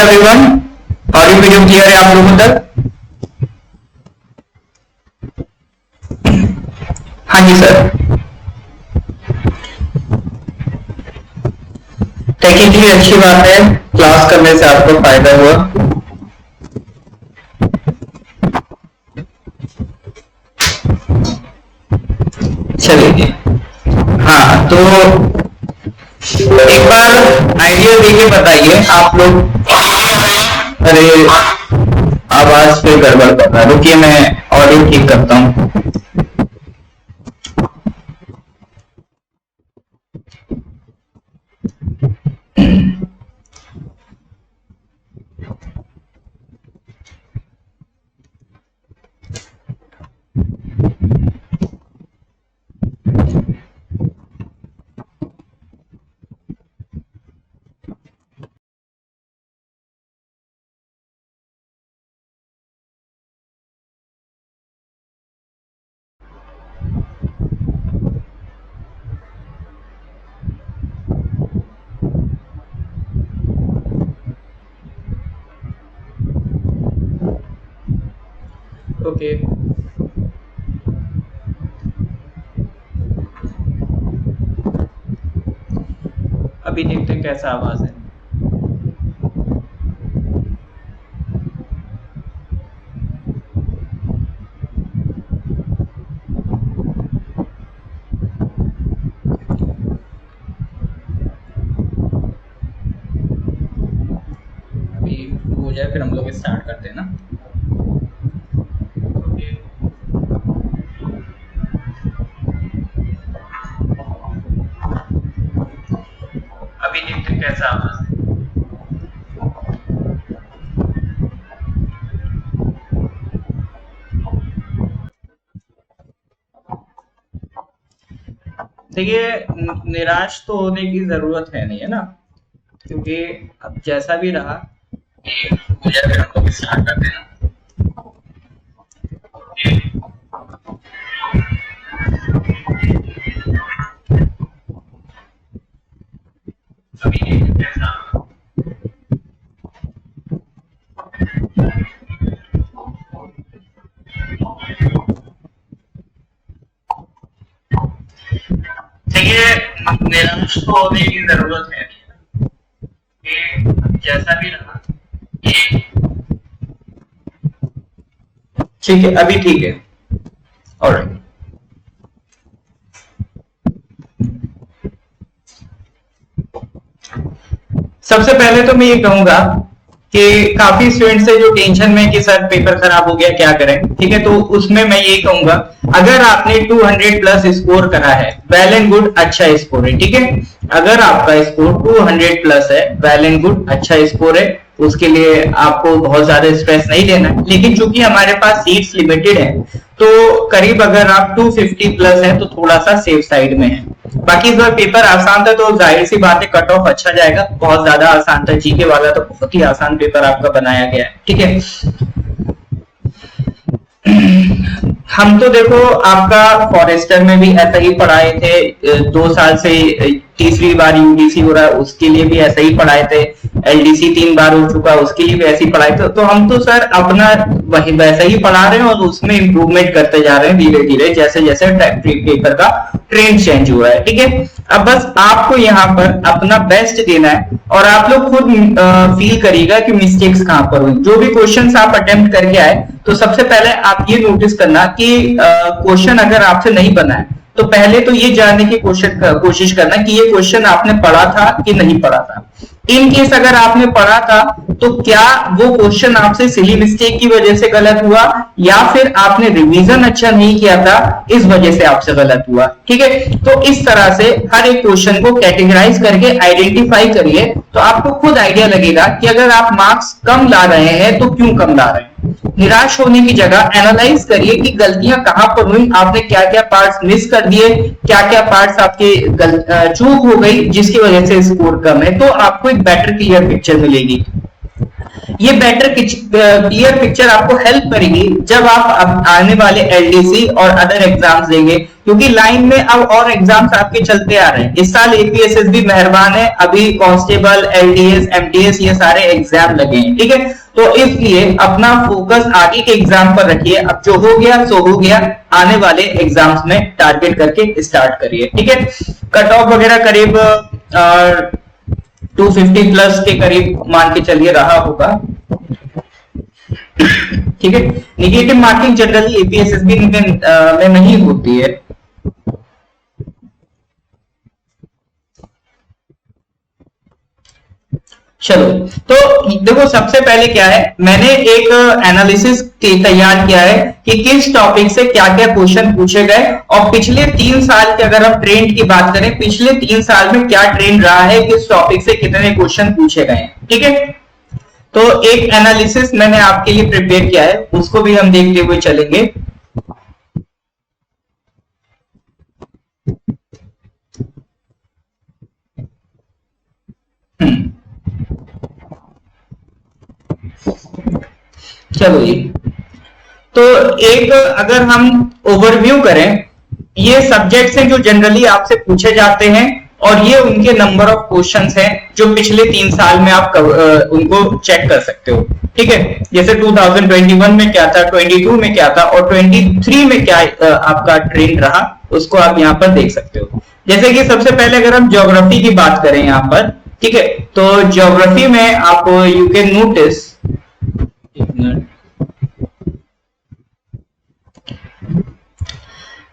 Everyone, audio video clear है आप लोगों तक? हाँ जी सर। टेक्निकली अच्छी बात है, क्लास करने से आपको फायदा हुआ। चलिए, हाँ तो एक बार आइडिया देके बताइए आप लोग। अरे आवाज पे गड़बड़ कर रहा है, रुकिए मैं ऑडियो ठीक करता हूँ। ओके अभी देखते हैं कैसा आवाज है। अभी हो जाए फिर हम लोग स्टार्ट करते हैं ना। अभी देखते हैं कैसा आवाज है। देखिए, निराश तो होने की जरूरत है नहीं, है ना, क्योंकि अब जैसा भी रहा मुझे फिर हम लोग स्टार्ट करते हैं ना। अभी देखते हैं कैसा। देखिए, निराश तो होने की जरूरत है कि जैसा भी रहा। ठीक है, अभी ठीक है। ऑलराइट, सबसे पहले तो मैं ये कहूंगा कि काफी स्टूडेंट्स है जो टेंशन में कि सर पेपर खराब हो गया क्या करें, ठीक है। तो उसमें मैं ये कहूंगा, अगर आपने 200 प्लस स्कोर करा है, वेल एंड गुड, अच्छा स्कोर है, ठीक है। अगर आपका स्कोर 200 प्लस है, वेल एंड गुड, अच्छा स्कोर है, उसके लिए आपको बहुत ज्यादा स्ट्रेस नहीं लेना है। लेकिन चूंकि हमारे पास सीट्स लिमिटेड है, तो करीब अगर आप 250 प्लस है तो थोड़ा सा सेफ साइड में है। बाकी इस बार पेपर आसान था तो जाहिर सी बात है कट ऑफ अच्छा जाएगा। बहुत ज्यादा आसान था, जीके वाला तो बहुत ही आसान पेपर आपका बनाया गया है, ठीक है। हम तो देखो आपका फॉरेस्टर में भी ऐसा ही पढ़ाए थे, 2 साल से तीसरी बार यूडीसी हो रहा है, उसके लिए भी ऐसा ही पढ़ाए थे। एलडीसी 3 बार हो चुका, उसके लिए भी ऐसे ही पढ़ाए थे। तो हम तो सर अपना वही वैसा ही पढ़ा रहे हैं और उसमें इम्प्रूवमेंट करते जा रहे हैं धीरे धीरे, जैसे जैसे पेपर का ट्रेंड चेंज हुआ है, ठीक है। अब बस आपको यहाँ पर अपना बेस्ट देना है और आप लोग खुद फील करिएगा कि मिस्टेक्स कहाँ पर हुई। जो भी क्वेश्चंस आप अटेम्प्ट करके आए, तो सबसे पहले आप ये नोटिस करना कि क्वेश्चन अगर आपसे नहीं बना है तो पहले तो ये जानने की कोशिश करना कि ये क्वेश्चन आपने पढ़ा था कि नहीं पढ़ा था। इन केस अगर आपने पढ़ा था तो क्या वो क्वेश्चन आपसे सिली मिस्टेक की वजह से गलत हुआ या फिर आपने रिवीजन अच्छा नहीं किया था इस वजह से आपसे गलत हुआ, ठीक है। तो इस तरह से हर एक क्वेश्चन को कैटेगराइज करके आइडेंटिफाई करिए, तो आपको खुद आइडिया लगेगा कि अगर आप मार्क्स कम ला रहे हैं तो क्यों कम ला रहे हैं। निराश होने की जगह एनालाइज करिए कि गलतियां कहां पर हुई, आपने क्या क्या पार्ट्स मिस कर दिए, क्या क्या पार्ट्स आपके चूक हो गई जिसकी वजह से स्कोर कम है। तो आपको एक बेटर क्लियर पिक्चर मिलेगी। ये बेटर क्लियर पिक्चर आपको हेल्प करेगी जब आप आने वाले एलडीसी और अदर एग्जाम्स देंगे, क्योंकि लाइन में अब और एग्जाम्स आपके चलते आ रहे हैं। इस साल एपीएसएसबी मेहरबान है, अभी कांस्टेबल, एलडीएस, एमटीएस ये सारे एग्जाम लगे हैं, ठीक है। तो इसलिए अपना फोकस आगे के एग्जाम पर रखिए। अब जो हो गया सो हो गया, आने वाले एग्जाम्स में टारगेट करके स्टार्ट करिए, ठीक है। कट ऑफ वगैरह करीब 250 प्लस के करीब मान के चलिए रहा होगा, ठीक है। निगेटिव मार्किंग जनरली एपीएसएसबी में नहीं होती है। चलो, तो देखो सबसे पहले क्या है, मैंने एक एनालिसिस तैयार किया है कि किस टॉपिक से क्या क्या क्वेश्चन पूछे गए, और पिछले 3 साल के अगर हम ट्रेंड की बात करें, पिछले 3 साल में क्या ट्रेंड रहा है, किस टॉपिक से कितने क्वेश्चन पूछे गए, ठीक है। तो एक एनालिसिस मैंने आपके लिए प्रिपेयर किया है, उसको भी हम देखते हुए चलेंगे। चलो जी, तो एक अगर हम ओवरव्यू करें, ये सब्जेक्ट्स हैं जो जनरली आपसे पूछे जाते हैं, और ये उनके नंबर ऑफ क्वेश्चंस हैं जो पिछले 3 साल में आप उनको चेक कर सकते हो, ठीक है। जैसे 2021 में क्या था, 22 में क्या था, और 23 में क्या आपका ट्रेंड रहा, उसको आप यहाँ पर देख सकते हो। जैसे कि सबसे पहले अगर हम ज्योग्राफी की बात करें यहाँ पर, ठीक है, तो ज्योग्राफी में आप यू कैन नोटिस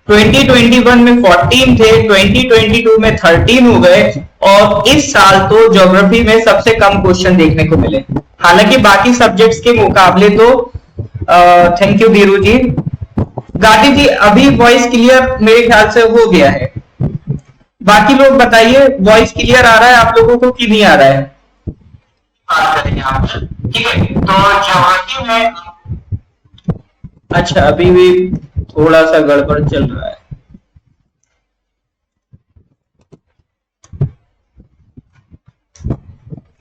2021 में 14 थे, 2022 में 13 हो गए, और इस साल तो ज्योग्राफी में सबसे कम क्वेश्चन देखने को मिले। हालांकि बाकी सब्जेक्ट्स के मुकाबले तो थैंक यू धीरू जी। गाटी जी, अभी वॉइस क्लियर मेरे ख्याल से हो गया है। बाकी लोग बताइए, वॉइस क्लियर आ रहा है आप लोगों को कि नहीं आ रहा है? बात करेंगे आप, ठीक है। तो ज्योग्राफी में अच्छा, अभी भी थोड़ा सा गड़बड़ चल रहा है।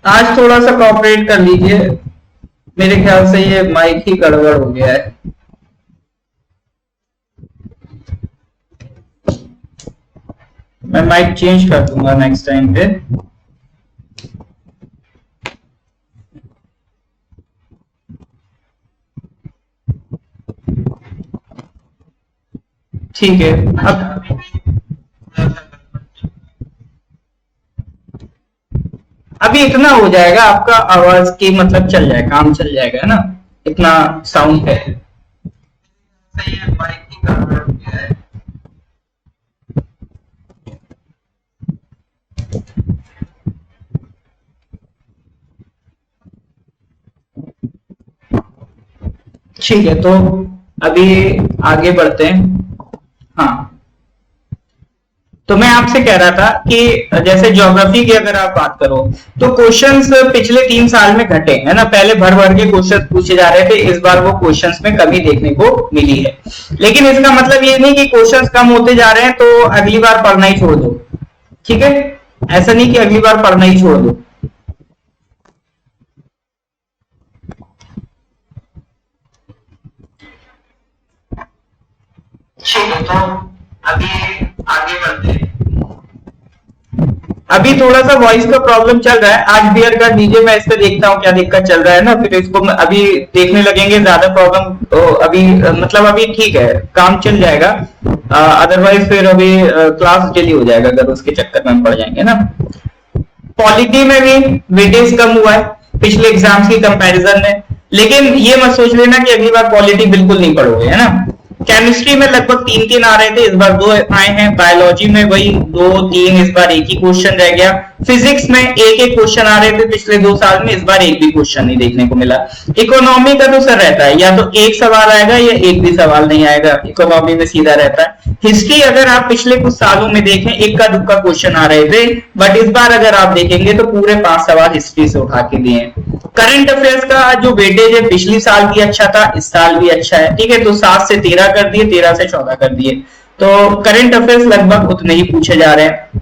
आज थोड़ा सा कोऑपरेट कर लीजिए, मेरे ख्याल से ये माइक ही गड़बड़ हो गया है। मैं माइक चेंज कर दूंगा नेक्स्ट टाइम पे। ठीक है, अभी इतना हो जाएगा, आपका आवाज की मतलब चल जाएगा, काम चल जाएगा, है ना, इतना साउंड है। सही है, माइक की गड़बड़ हो गया है। ठीक है, तो अभी आगे बढ़ते हैं। हाँ, तो मैं आपसे कह रहा था कि जैसे ज्योग्राफी की अगर आप बात करो, तो क्वेश्चंस पिछले 3 साल में घटे, है ना। पहले भर भर के क्वेश्चंस पूछे जा रहे थे, इस बार वो क्वेश्चंस में कमी देखने को मिली है। लेकिन इसका मतलब ये नहीं कि क्वेश्चंस कम होते जा रहे हैं तो अगली बार पढ़ना ही छोड़ दो, ठीक है। ऐसा नहीं कि अगली बार पढ़ना ही छोड़ दो। ठीक है, तो अभी आगे बढ़ते हैं। अभी थोड़ा सा वॉइस का प्रॉब्लम चल रहा है, आज बियर कर दीजिए, मैं इस पे देखता हूँ क्या दिक्कत चल रहा है ना, फिर इसको अभी देखने लगेंगे। ज्यादा प्रॉब्लम तो अभी मतलब अभी ठीक है, काम चल जाएगा, अदरवाइज फिर अभी क्लास डिले हो जाएगा अगर उसके चक्कर में हम पड़ जाएंगे ना। पॉलिटी में भी वेटेज कम हुआ है पिछले एग्जाम्स की कंपैरिजन में, लेकिन ये मत सोच लेना कि अगली बार पॉलिटी बिल्कुल नहीं पढ़ोगे, है ना। केमिस्ट्री में लगभग 3-3 आ रहे थे, इस बार 2 आए हैं। बायोलॉजी में वही 2-3, इस बार एक ही क्वेश्चन रह गया। फिजिक्स में एक क्वेश्चन आ रहे थे पिछले 2 साल में, इस बार एक भी क्वेश्चन नहीं देखने को मिला। इकोनॉमी का तो सर रहता है, या तो एक सवाल आएगा या एक भी सवाल नहीं आएगा, इकोनॉमी में सीधा रहता है। हिस्ट्री अगर आप पिछले कुछ सालों में देखें, इक्का दुक्का क्वेश्चन आ रहे थे, बट इस बार अगर आप देखेंगे तो पूरे 5 सवाल हिस्ट्री से उठा के दिए हैं। करंट अफेयर्स का जो वेटेज है पिछली साल भी अच्छा था, इस साल भी अच्छा है, ठीक है। तो 7 से 13 कर दिए, 13 से 14 कर दिए, तो करंट अफेयर्स लगभग उतने ही पूछे जा रहे हैं।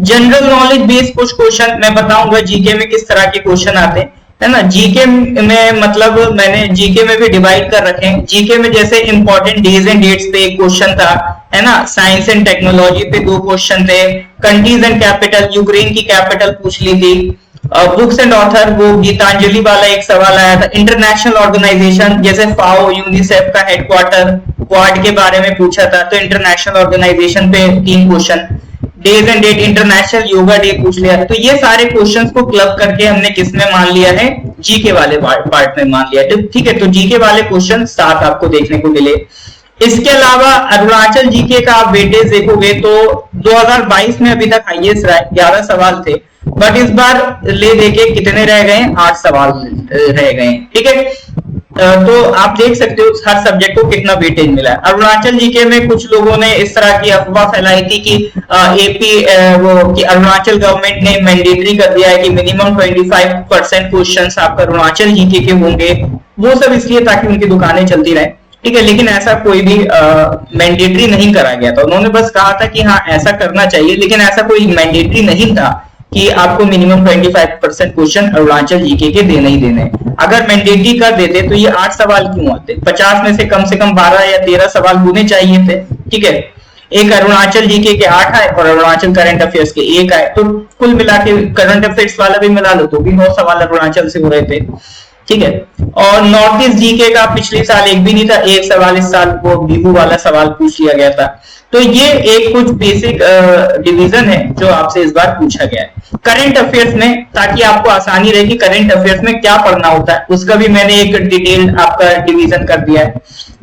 जनरल नॉलेज बेस्ड कुछ क्वेश्चन मैं बताऊंगा जीके में किस तरह के क्वेश्चन आते हैं। है ना। जीके में मतलब मैंने जीके में भी डिवाइड कर रखे हैं। जीके में जैसे इंपॉर्टेंट डेज एंड डेट्स पे एक क्वेश्चन था, है ना। साइंस एंड टेक्नोलॉजी पे 2 क्वेश्चन थे। कंट्रीज एंड कैपिटल, यूक्रेन की कैपिटल पूछ ली थी। बुक्स एंड ऑथर, वो गीतांजलि वाला एक सवाल आया था। इंटरनेशनल ऑर्गेनाइजेशन जैसे फाओ, यूनिसेफ का हेडक्वार्टर, क्वाड के बारे में पूछा था, तो इंटरनेशनल ऑर्गेनाइजेशन पे 3 question. Days and date, international yoga day पूछ लिया। तो ये सारे क्वेश्चंस को क्लब करके हमने किस में मान लिया है, जीके वाले पार्ट में मान लिया है। ठीक है, तो जीके वाले क्वेश्चन 7 आपको देखने को मिले। इसके अलावा अरुणाचल जीके का आप वेटेज देखोगे तो 2022 में अभी तक हाईएस्ट रहा है, 11 सवाल थे, बट इस बार ले देके कितने रह गए, 8 सवाल रह गए। ठीक है, तो आप देख सकते हो हर सब्जेक्ट को कितना वेटेज मिला है। अरुणाचल जीके में कुछ लोगों ने इस तरह की अफवाह फैलाई थी कि एपी वो कि अरुणाचल गवर्नमेंट ने मैंडेटरी कर दिया है कि मिनिमम 25% क्वेश्चंस आपका अरुणाचल जीके के होंगे। वो सब इसलिए ताकि उनकी दुकानें चलती रहे। ठीक है, लेकिन ऐसा कोई भी मैंडेटरी नहीं करा गया था। उन्होंने बस कहा था कि हाँ ऐसा करना चाहिए, लेकिन ऐसा कोई मैंडेटरी नहीं था कि आपको मिनिमम 25% क्वेश्चन अरुणाचल जीके के देने ही देने। अगर मैंडेटरी कर देते तो ये 8 सवाल क्यों आते, 50 में से कम 12 या 13 सवाल होने चाहिए थे। ठीक है, एक अरुणाचल जीके के 8 आए और अरुणाचल करंट अफेयर्स के 1 आए, तो कुल मिला के करंट अफेयर्स वाला भी मिला लो तो भी 9 सवाल अरुणाचल से हो रहे थे। ठीक है, और नॉर्थ ईस्ट जीके का पिछले साल एक भी नहीं था, 1 सवाल इस साल वो बिहू वाला सवाल पूछ लिया गया था। तो ये एक कुछ बेसिक डिवीजन है जो आपसे इस बार पूछा गया है करंट अफेयर्स में, ताकि आपको आसानी रहे कि करंट अफेयर्स में क्या पढ़ना होता है। उसका भी मैंने एक डिटेल आपका डिवीजन कर दिया है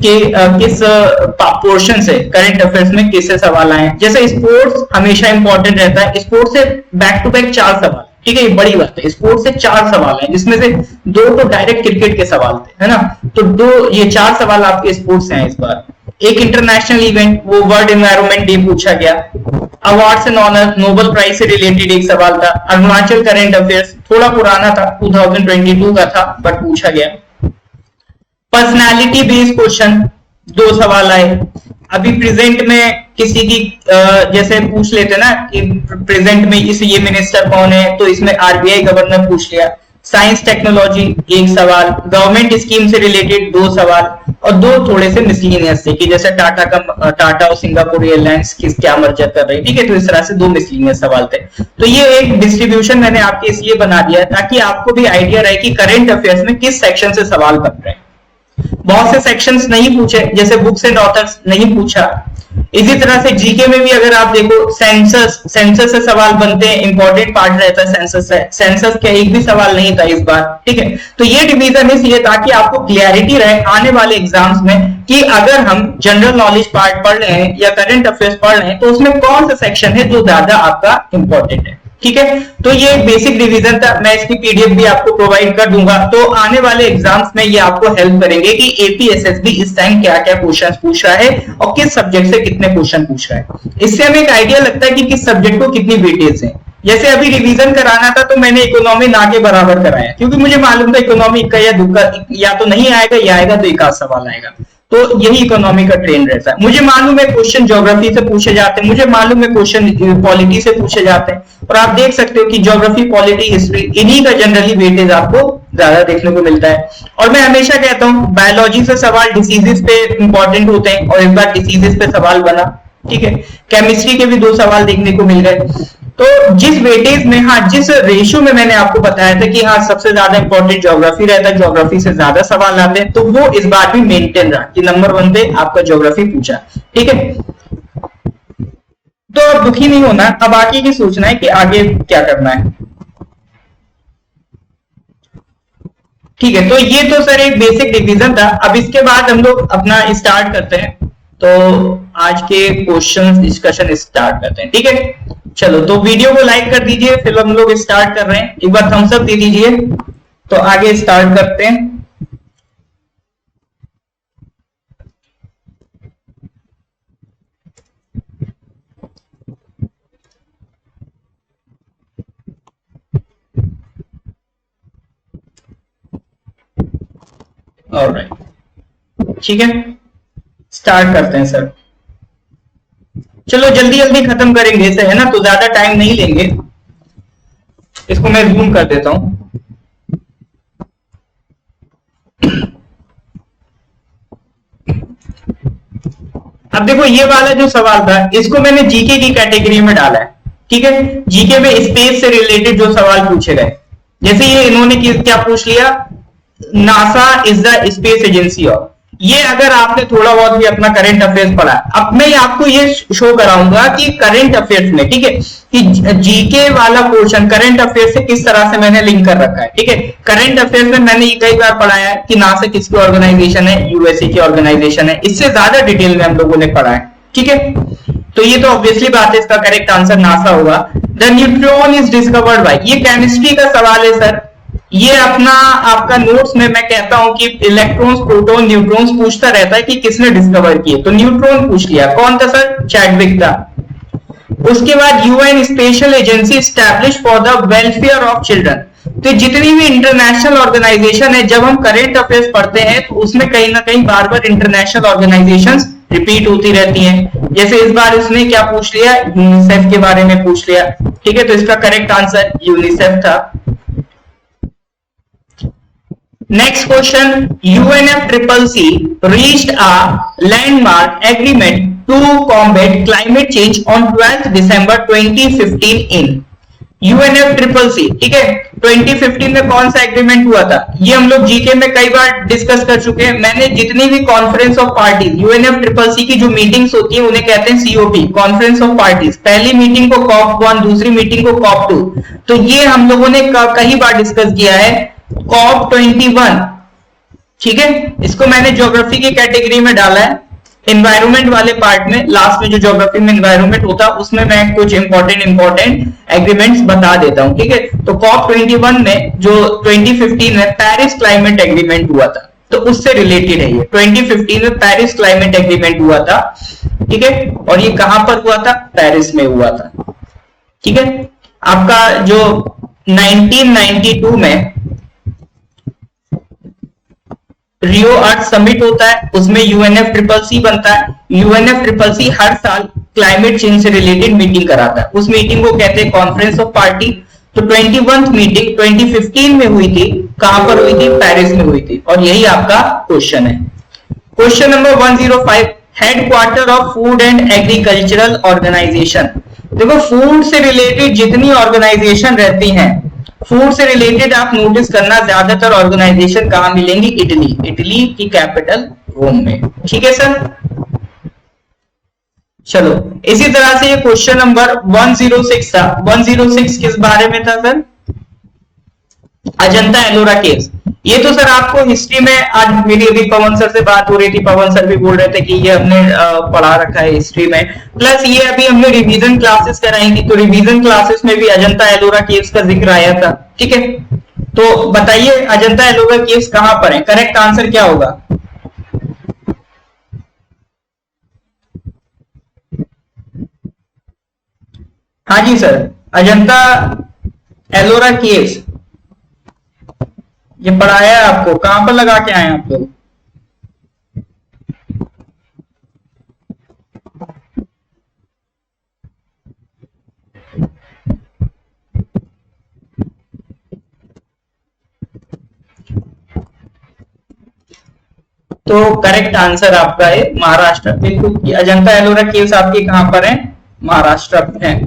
कि किस पोर्शन से करंट अफेयर्स में किससे सवाल आए। जैसे स्पोर्ट्स हमेशा इंपॉर्टेंट रहता है, स्पोर्ट्स से बैक टू बैक 4 सवाल। ठीक है, ये बड़ी बात है, स्पोर्ट्स से 4 सवाल हैं, जिसमें से 2 तो डायरेक्ट क्रिकेट के सवाल थे, है ना। तो 4 सवाल आपके स्पोर्ट्स से हैं इस बार। एक इंटरनेशनल इवेंट, वो वर्ल्ड एनवायरनमेंट डे पूछा गया। Awards and honour, Nobel prize से रिलेटेड एक सवाल था। अरुणाचल करंट अफेयर्स थोड़ा पुराना था, 2022 का था, बट पूछा गया। पर्सनालिटी बेस्ड क्वेश्चन 2 सवाल आए। अभी प्रेजेंट में किसी की जैसे पूछ लेते ना कि प्रेजेंट में ये मिनिस्टर कौन है, तो इसमें आरबीआई गवर्नर पूछ लिया। साइंस टेक्नोलॉजी 1 सवाल, गवर्नमेंट स्कीम से रिलेटेड 2 सवाल, और 2 थोड़े से मिसलिनियस थे कि जैसे टाटा और सिंगापुर एयरलाइंस क्या मर्जर कर रही है। ठीक है, तो इस तरह से 2 मिसलिनियस सवाल थे। तो ये एक डिस्ट्रीब्यूशन मैंने आपके इसलिए बना दिया है ताकि आपको भी आइडिया रहे कि करंट अफेयर्स में किस सेक्शन से सवाल बन रहे हैं। बहुत से सेक्शंस नहीं पूछे, जैसे बुक्स एंड ऑथर्स नहीं पूछा। इसी तरह से जीके में भी अगर आप देखो सेंसस से सवाल बनते हैं, इंपॉर्टेंट पार्ट रहता है सेंसस से। सेंसस का एक भी सवाल नहीं था इस बार। ठीक है, तो ये डिवीजन इसलिए ताकि आपको क्लियरिटी रहे आने वाले एग्जाम्स में कि अगर हम जनरल नॉलेज पार्ट पढ़ रहे हैं या करंट अफेयर्स पढ़ रहे हैं तो उसमें कौन सा सेक्शन है जो ज्यादा आपका इंपॉर्टेंट है। ठीक है, तो ये बेसिक डिवीजन था। मैं इसकी पीडीएफ भी आपको प्रोवाइड कर दूंगा, तो आने वाले एग्जाम्स में ये आपको हेल्प करेंगे कि एपीएसएसबी इस टाइम क्या क्या क्वेश्चन पूछ रहा है और किस सब्जेक्ट से कितने क्वेश्चन पूछ रहा है। इससे हमें एक आइडिया लगता है कि किस सब्जेक्ट को कितनी वेटेज है। जैसे अभी रिवीजन कराना था तो मैंने इकोनॉमी ना के बराबर कराया, क्योंकि मुझे मालूम था इकोनॉमी का या दुक्का या तो नहीं आएगा या आएगा तो एक आध सवाल आएगा। तो यही इकोनॉमी का ट्रेंड रहता है। मुझे मालूम है क्वेश्चन ज्योग्राफी से पूछे जाते हैं, मुझे मालूम है क्वेश्चन पॉलिटी से पूछे जाते हैं, और आप देख सकते हो कि ज्योग्राफी, पॉलिटी, हिस्ट्री इन्हीं का जनरली वेटेज आपको ज्यादा देखने को मिलता है। और मैं हमेशा कहता हूँ बायोलॉजी से सवाल डिसीजेस पे इंपॉर्टेंट होते हैं, और इस बार डिसीजेस पे सवाल बना। ठीक है, केमिस्ट्री के भी 2 सवाल देखने को मिल गए। तो जिस वेटेज में, हाँ जिस रेशियो में मैंने आपको बताया था कि हाँ सबसे ज्यादा इंपॉर्टेंट ज्योग्राफी रहता है, ज्योग्राफी से ज्यादा सवाल आते हैं, तो वो इस बार भी मेंटेन रहा कि नंबर 1 पे आपका ज्योग्राफी पूछा। ठीक है, तो अब दुखी नहीं होना, अब आगे की सोचना है कि आगे क्या करना है। ठीक है, तो ये तो सर एक बेसिक डिवीजन था। अब इसके बाद हम लोग अपना स्टार्ट करते हैं, तो आज के क्वेश्चन डिस्कशन स्टार्ट करते हैं। ठीक है, चलो तो वीडियो को लाइक कर दीजिए, फिर हम लोग स्टार्ट कर रहे हैं। एक बार थम्स अप दे दीजिए, तो आगे स्टार्ट करते हैं। ऑलराइट, ठीक है, स्टार्ट करते हैं सर। चलो जल्दी जल्दी खत्म करेंगे इसे, है ना, तो ज्यादा टाइम नहीं लेंगे। इसको मैं जूम कर देता हूं। अब देखो ये वाला जो सवाल था इसको मैंने जीके की कैटेगरी में डाला है, ठीक है। जीके में स्पेस से रिलेटेड जो सवाल पूछे गए, जैसे ये इन्होंने क्या पूछ लिया, NASA is the space agency of, ये अगर आपने थोड़ा बहुत भी अपना करंट अफेयर्स पढ़ा, अब मैं आपको ये शो कराऊंगा कि करंट अफेयर्स में, ठीक है, कि जीके वाला पोर्शन करंट अफेयर्स से किस तरह से मैंने लिंक कर रखा है, ठीक है। करंट अफेयर्स में मैंने ये कई बार पढ़ाया है कि नासा किसकी ऑर्गेनाइजेशन है, यूएसए की ऑर्गेनाइजेशन है, इससे ज्यादा डिटेल में हम लोगों ने पढ़ा है, ठीक है। तो ये तो ऑब्वियसली बात है, इसका करेक्ट आंसर नासा होगा। The neutron is discovered by, ये केमिस्ट्री का सवाल है सर, ये अपना आपका नोट्स में मैं कहता हूं कि इलेक्ट्रॉन्स, प्रोटॉन, न्यूट्रॉन्स पूछता रहता है कि किसने डिस्कवर किए, तो न्यूट्रॉन पूछ लिया, कौन था सर, चैडविक था। उसके बाद UN special agency establish for the welfare of children, तो जितनी भी इंटरनेशनल ऑर्गेनाइजेशन है, जब हम करंट अफेयर्स पढ़ते हैं तो उसमें कहीं ना कहीं बार बार इंटरनेशनल ऑर्गेनाइजेशंस रिपीट होती रहती हैं। जैसे इस बार इसने क्या पूछ लिया, यूनिसेफ के बारे में पूछ लिया, ठीक है, तो इसका करेक्ट आंसर यूनिसेफ था। Next question, UNFCCC reached a landmark agreement to combat climate change on 12th December 2015 in UNFCCC, ठीक है। 2015 में कौन सा एग्रीमेंट हुआ था, ये हम लोग जीके में कई बार डिस्कस कर चुके हैं। मैंने जितनी भी कॉन्फ्रेंस ऑफ पार्टीज, UNFCCC की जो मीटिंग्स होती है उन्हें कहते हैं COP, कॉन्फ्रेंस ऑफ पार्टीज। पहली मीटिंग को COP1, दूसरी मीटिंग को COP2, तो ये हम लोगों ने कई बार डिस्कस किया है। COP21, ठीक है, इसको मैंने ज्योग्राफी की कैटेगरी में डाला है, एनवायरमेंट वाले पार्ट में, लास्ट में जो ज्योग्राफी में एनवायरमेंट होता है उसमें मैं कुछ इंपॉर्टेंट एग्रीमेंट्स बता देता हूं, ठीक है। तो COP21 में जो 2015 में पेरिस क्लाइमेट एग्रीमेंट हुआ था, तो उससे रिलेटेड है ये। 2015 में पेरिस क्लाइमेट एग्रीमेंट हुआ था, ठीक है, और ये कहां पर हुआ था, पेरिस में हुआ था, ठीक है। आपका जो 1992 में रियो अर्थ समिट होता है, उसमें UNFCCC बनता है। UNFCCC हर साल क्लाइमेट चेंज से रिलेटेड मीटिंग कराता है, उस मीटिंग को कहते हैं कॉन्फ्रेंस ऑफ पार्टी। तो 21th मीटिंग 2015 में हुई थी, कहां पर हुई थी, पेरिस में हुई थी, और यही आपका क्वेश्चन है। Question number 105, headquarter of food and agricultural organisation. देखो फूड से रिलेटेड जितनी ऑर्गेनाइजेशन रहती हैं, फूड से रिलेटेड आप नोटिस करना, ज्यादातर ऑर्गेनाइजेशन कहां मिलेंगी, इटली, इटली की कैपिटल रोम में, ठीक है सर। चलो इसी तरह से ये क्वेश्चन नंबर 106 था। 106 किस बारे में था सर, अजंता एलोरा केव्स। ये तो सर आपको हिस्ट्री में, आज मेरी अभी पवन सर से बात हो रही थी, पवन सर भी बोल रहे थे कि ये हमने पढ़ा रखा है हिस्ट्री में, प्लस ये अभी हमने रिवीजन क्लासेस कराई थी, तो रिवीजन क्लासेस में भी अजंता एलोरा केव्स का जिक्र आया था, ठीक है। तो बताइए अजंता एलोरा केव्स कहां पर है, करेक्ट आंसर क्या होगा। हाँ जी सर, अजंता एलोरा केव्स ये पढ़ाया है आपको, कहां पर लगा के आए आप लोग। तो करेक्ट आंसर आपका है महाराष्ट्र, बिल्कुल। अजंता एलोरा केव्स आपके कहां पर है, महाराष्ट्र में है,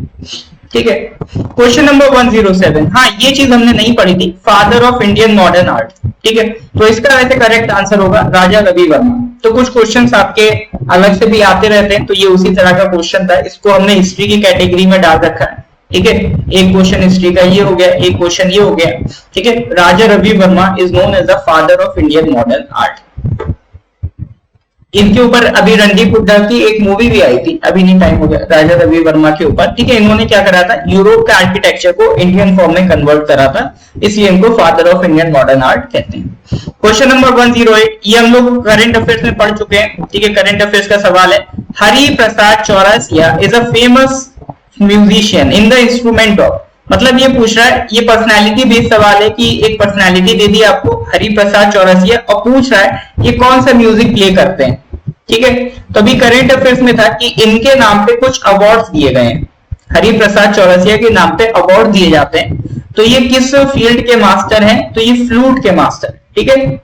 ठीक है। क्वेश्चन नंबर 107, हाँ ये चीज हमने नहीं पढ़ी थी, father of Indian modern art, ठीक है, तो इसका वैसे करेक्ट आंसर होगा राजा रवि वर्मा। तो कुछ क्वेश्चंस आपके अलग से भी आते रहते हैं, तो ये उसी तरह का क्वेश्चन था, इसको हमने हिस्ट्री की कैटेगरी में डाल रखा है, ठीक है। एक क्वेश्चन हिस्ट्री का ये हो गया, एक क्वेश्चन ये हो गया, ठीक है। Raja Ravi Varma is known as the father of Indian modern art. इनके ऊपर अभी रणदीप हुड्डा की एक मूवी भी आई थी, अभी नहीं टाइम हो गया, राजा रवि वर्मा के ऊपर, ठीक है। इन्होंने क्या करा था, यूरोप का आर्किटेक्चर को इंडियन फॉर्म में कन्वर्ट करा था, इसलिए इनको father of Indian modern art कहते हैं। क्वेश्चन नंबर 108, ये हम लोग करंट अफेयर्स में पढ़ चुके हैं, ठीक है। करंट अफेयर्स का सवाल है, Hari Prasad Chaurasia is a famous musician in the instrument of, मतलब ये पूछ रहा है, ये पर्सनालिटी बेस्ड सवाल है कि एक पर्सनालिटी दे दी आपको हरि प्रसाद चौरसिया, और पूछ रहा है ये कौन सा म्यूजिक प्ले करते हैं, ठीक है। तो अभी करंट अफेयर्स में था कि इनके नाम पे कुछ अवार्ड्स दिए गए हैं, हरि प्रसाद चौरसिया के नाम पे अवार्ड दिए जाते हैं। तो ये किस फील्ड के मास्टर हैं, तो ये फ्लूट के मास्टर, ठीक है।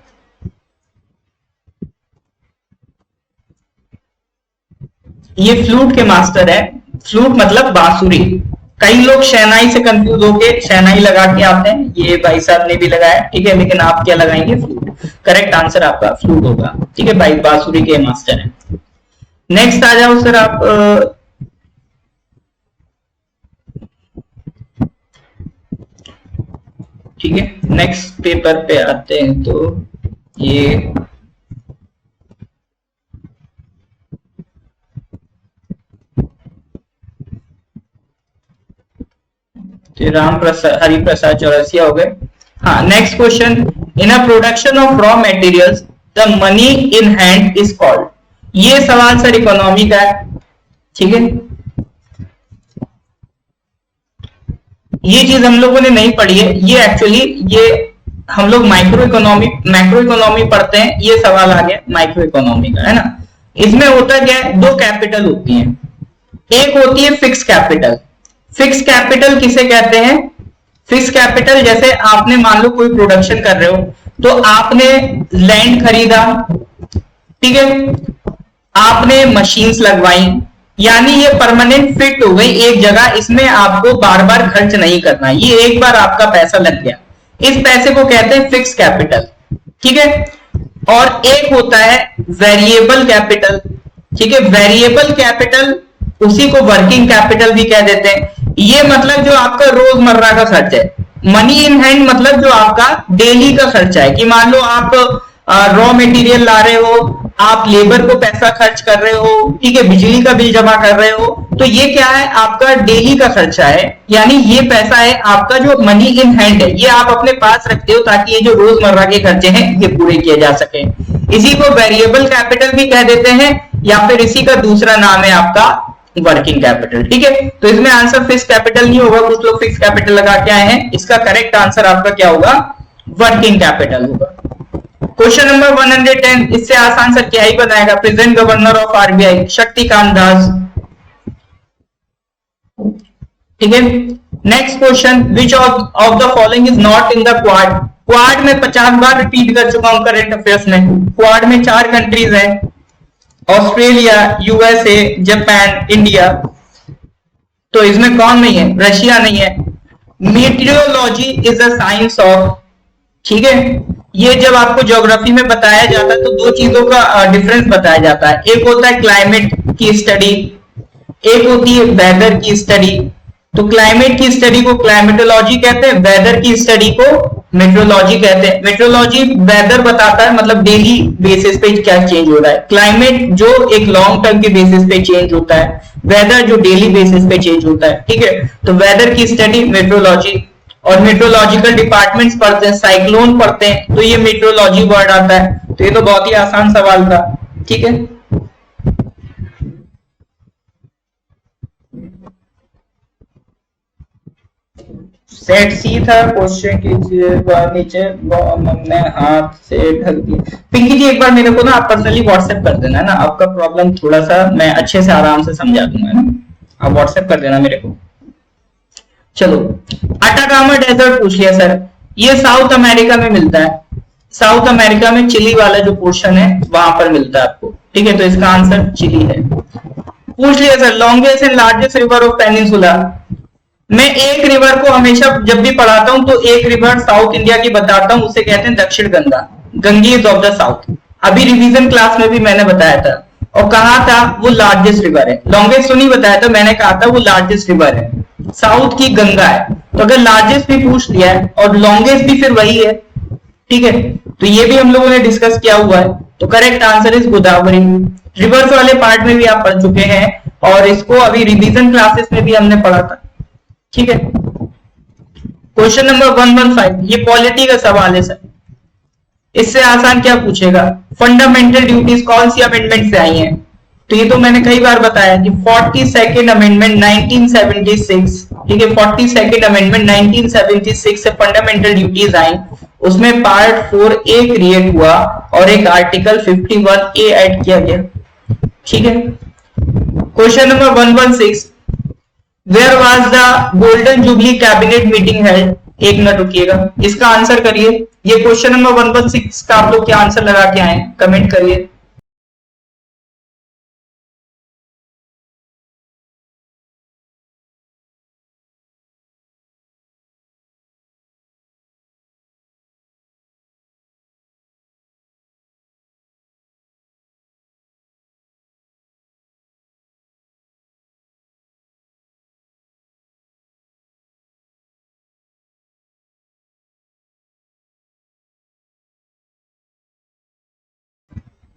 ये फ्लूट के मास्टर है। फ्लूट मतलब बांसुरी। कई लोग शहनाई से कंफ्यूज होके शहनाई लगा के आते हैं, ये भाई साहब ने भी लगाया, ठीक है, लेकिन आप क्या लगाएंगे? फ्लूट। करेक्ट आंसर आपका फ्लूट होगा, ठीक है भाई, बांसुरी के मास्टर है। नेक्स्ट आ जाओ सर आप, ठीक है, नेक्स्ट पेपर पे आते हैं। तो ये राम प्रसाद, हरि प्रसाद चौरसिया हो गए। हाँ, next question, in a production of raw materials the money in hand is called. ये सवाल सर इकोनॉमी का है, ठीक है, ये चीज हम लोगों ने नहीं पढ़ी है, ये एक्चुअली ये हम लोग मैक्रो इकोनॉमी पढ़ते हैं, ये सवाल आ गया माइक्रो इकोनॉमी का, है ना। इसमें होता क्या है, दो कैपिटल होती हैं, एक होती है फिक्स कैपिटल। फिक्स कैपिटल किसे कहते हैं? फिक्स कैपिटल जैसे आपने मान लो कोई प्रोडक्शन कर रहे हो, तो आपने लैंड खरीदा, ठीक है, आपने मशीन्स लगवाई, यानी ये परमानेंट फिट हो गई एक जगह, इसमें आपको बार बार खर्च नहीं करना, ये एक बार आपका पैसा लग गया, इस पैसे को कहते हैं फिक्स कैपिटल, ठीक है। और एक होता है वेरिएबल कैपिटल, ठीक है, वेरिएबल कैपिटल उसी को वर्किंग कैपिटल भी कह देते हैं। ये मतलब जो आपका रोजमर्रा का खर्च है। मनी इन हैंड मतलब जो आपका डेली का खर्चा है, कि मान लो आप रॉ मटेरियल ला रहे हो, आप लेबर को पैसा खर्च कर रहे हो, ठीक है, बिजली का बिल जमा कर रहे हो, तो ये क्या है? आपका डेली का खर्चा है, यानी ये पैसा है आपका जो मनी इन हैंड है, ये आप अपने पास रखते हो ताकि ये जो रोजमर्रा के खर्चे हैं ये पूरे किए जा सके। इसी को वेरिएबल कैपिटल भी कह देते हैं, या फिर इसी का दूसरा नाम है आपका वर्किंग कैपिटल, ठीक है। तो इसमें आंसर फिक्स कैपिटल नहीं होगा, कुछ लोग फिक्स कैपिटल लगा के आए हैं, इसका करेक्ट आंसर आपका क्या होगा? वर्किंग कैपिटल होगा। क्वेश्चन नंबर 110, इससे आसान सर क्या ही बनाएगा? Present governor of RBI Shaktikanta Das, ठीक है। Next question, which of the following is not in the Quad. Quad में 50 बार रिपीट कर चुका हूं करंट अफेयर्स में। क्वाड में 4 कंट्रीज है, ऑस्ट्रेलिया, यूएसए, जापान, इंडिया। तो इसमें कौन नहीं है? रशिया नहीं है। मीटियोलॉजी इज अ साइंस ऑफ, ठीक है, ये जब आपको ज्योग्राफी में बताया जाता है तो दो चीजों का डिफरेंस बताया जाता है, एक होता है क्लाइमेट की स्टडी, एक होती है वेदर की स्टडी। तो क्लाइमेट की स्टडी को क्लाइमेटोलॉजी कहते हैं, वेदर की स्टडी को मेट्रोलॉजी कहते हैं। मेट्रोलॉजी वेदर बताता है, मतलब डेली बेसिस पे क्या चेंज हो रहा है। क्लाइमेट जो एक लॉन्ग टर्म के बेसिस पे चेंज होता है, वेदर जो डेली बेसिस पे चेंज होता है, ठीक है। तो वेदर की स्टडी मेट्रोलॉजी, और मेट्रोलॉजिकल डिपार्टमेंट्स पढ़ते हैं, साइक्लोन पढ़ते हैं, तो ये मेट्रोलॉजी वर्ड आता है। तो ये तो बहुत ही आसान सवाल था, ठीक है। सेट सी था, क्वेश्चन कीजिए, नीचे हमने हाथ से ढक दिया। पिंकी जी एक बार मेरे को ना आप पर्सनली व्हाट्सएप कर देना है ना, आपका प्रॉब्लम थोड़ा सा मैं अच्छे से आराम से समझा दूंगा, है ना, आप व्हाट्सएप कर देना मेरे को। चलो, अटाकामा डेजर्ट पूछ लिया सर, ये साउथ अमेरिका में मिलता है, साउथ अमेरिका में चिली वाला जो पोर्शन है वहां पर मिलता है आपको, ठीक है। तो इसका आंसर चिली है। पूछ लिया sir, longest and largest river of peninsula. मैं एक रिवर को हमेशा जब भी पढ़ाता हूं तो एक रिवर साउथ इंडिया की बताता हूं, उसे कहते हैं दक्षिण Ganga, Ganges of the south. अभी रिवीजन क्लास में भी मैंने बताया था, और कहा था वो लार्जेस्ट रिवर है, लॉन्गेस्ट तो नहीं बताया था, मैंने कहा था वो लार्जेस्ट रिवर है, साउथ की गंगा है। तो अगर लार्जेस्ट भी पूछ लिया है और लॉन्गेस्ट भी फिर वही है, ठीक है, तो ये भी हम लोगों ने डिस्कस किया हुआ है। तो correct answer is Godavari. Reverse वाले पार्ट में भी आप पढ़ चुके हैं, और इसको अभी रिवीजन क्लासेस में भी हमने पढ़ा था, ठीक है। क्वेश्चन नंबर 115, ये पॉलिटी का सवाल है सर, इससे आसान क्या पूछेगा? फंडामेंटल ड्यूटीज कौन सी अमेंडमेंट से आई हैं? तो ये तो मैंने कई बार बताया कि 42nd अमेंडमेंट 1976, ठीक है, 42nd अमेंडमेंट 1976 से फंडामेंटल ड्यूटीज आई, उसमें पार्ट 4A क्रिएट हुआ और एक आर्टिकल 51A ऐड किया गया, ठीक है। Question number 116, where was the golden jubilee cabinet meeting held? एक मिनट रुकिएगा, इसका आंसर करिए। ये क्वेश्चन नंबर 116 का आप लोग क्या आंसर लगा के आए, कमेंट करिए।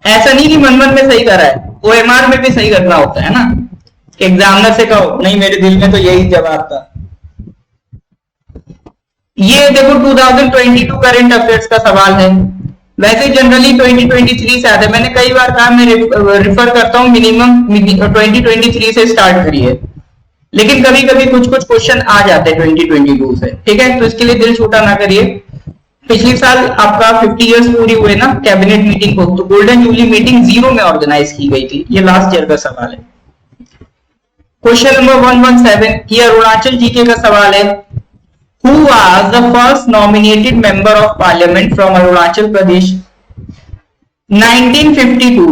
ऐसा नहीं कि मन मन में सही करा है, ओएमआर में भी सही करना होता है ना, एग्जामिनर से कहो नहीं मेरे दिल में तो यही जवाब था। ये देखो 2022 करंट अफेयर्स का सवाल है, वैसे जनरली 2023 से आता है, मैंने कई बार कहा मैं रिफर करता हूँ मिनिमम 2023 से स्टार्ट करिए, लेकिन कभी कभी कुछ कुछ क्वेश्चन आ जाते हैं 2022 से, ठीक है, तो इसके लिए दिल छोटा ना करिए। पिछले साल आपका 50 इयर्स पूरी हुए ना कैबिनेट मीटिंग को, तो गोल्डन जुबली मीटिंग 0 में ऑर्गेनाइज की गई थी, ये लास्ट ईयर का सवाल है। क्वेश्चन नंबर 117, ये अरुणाचल जीके का सवाल है। Who was the first nominated member of parliament from Arunachal Pradesh? 1952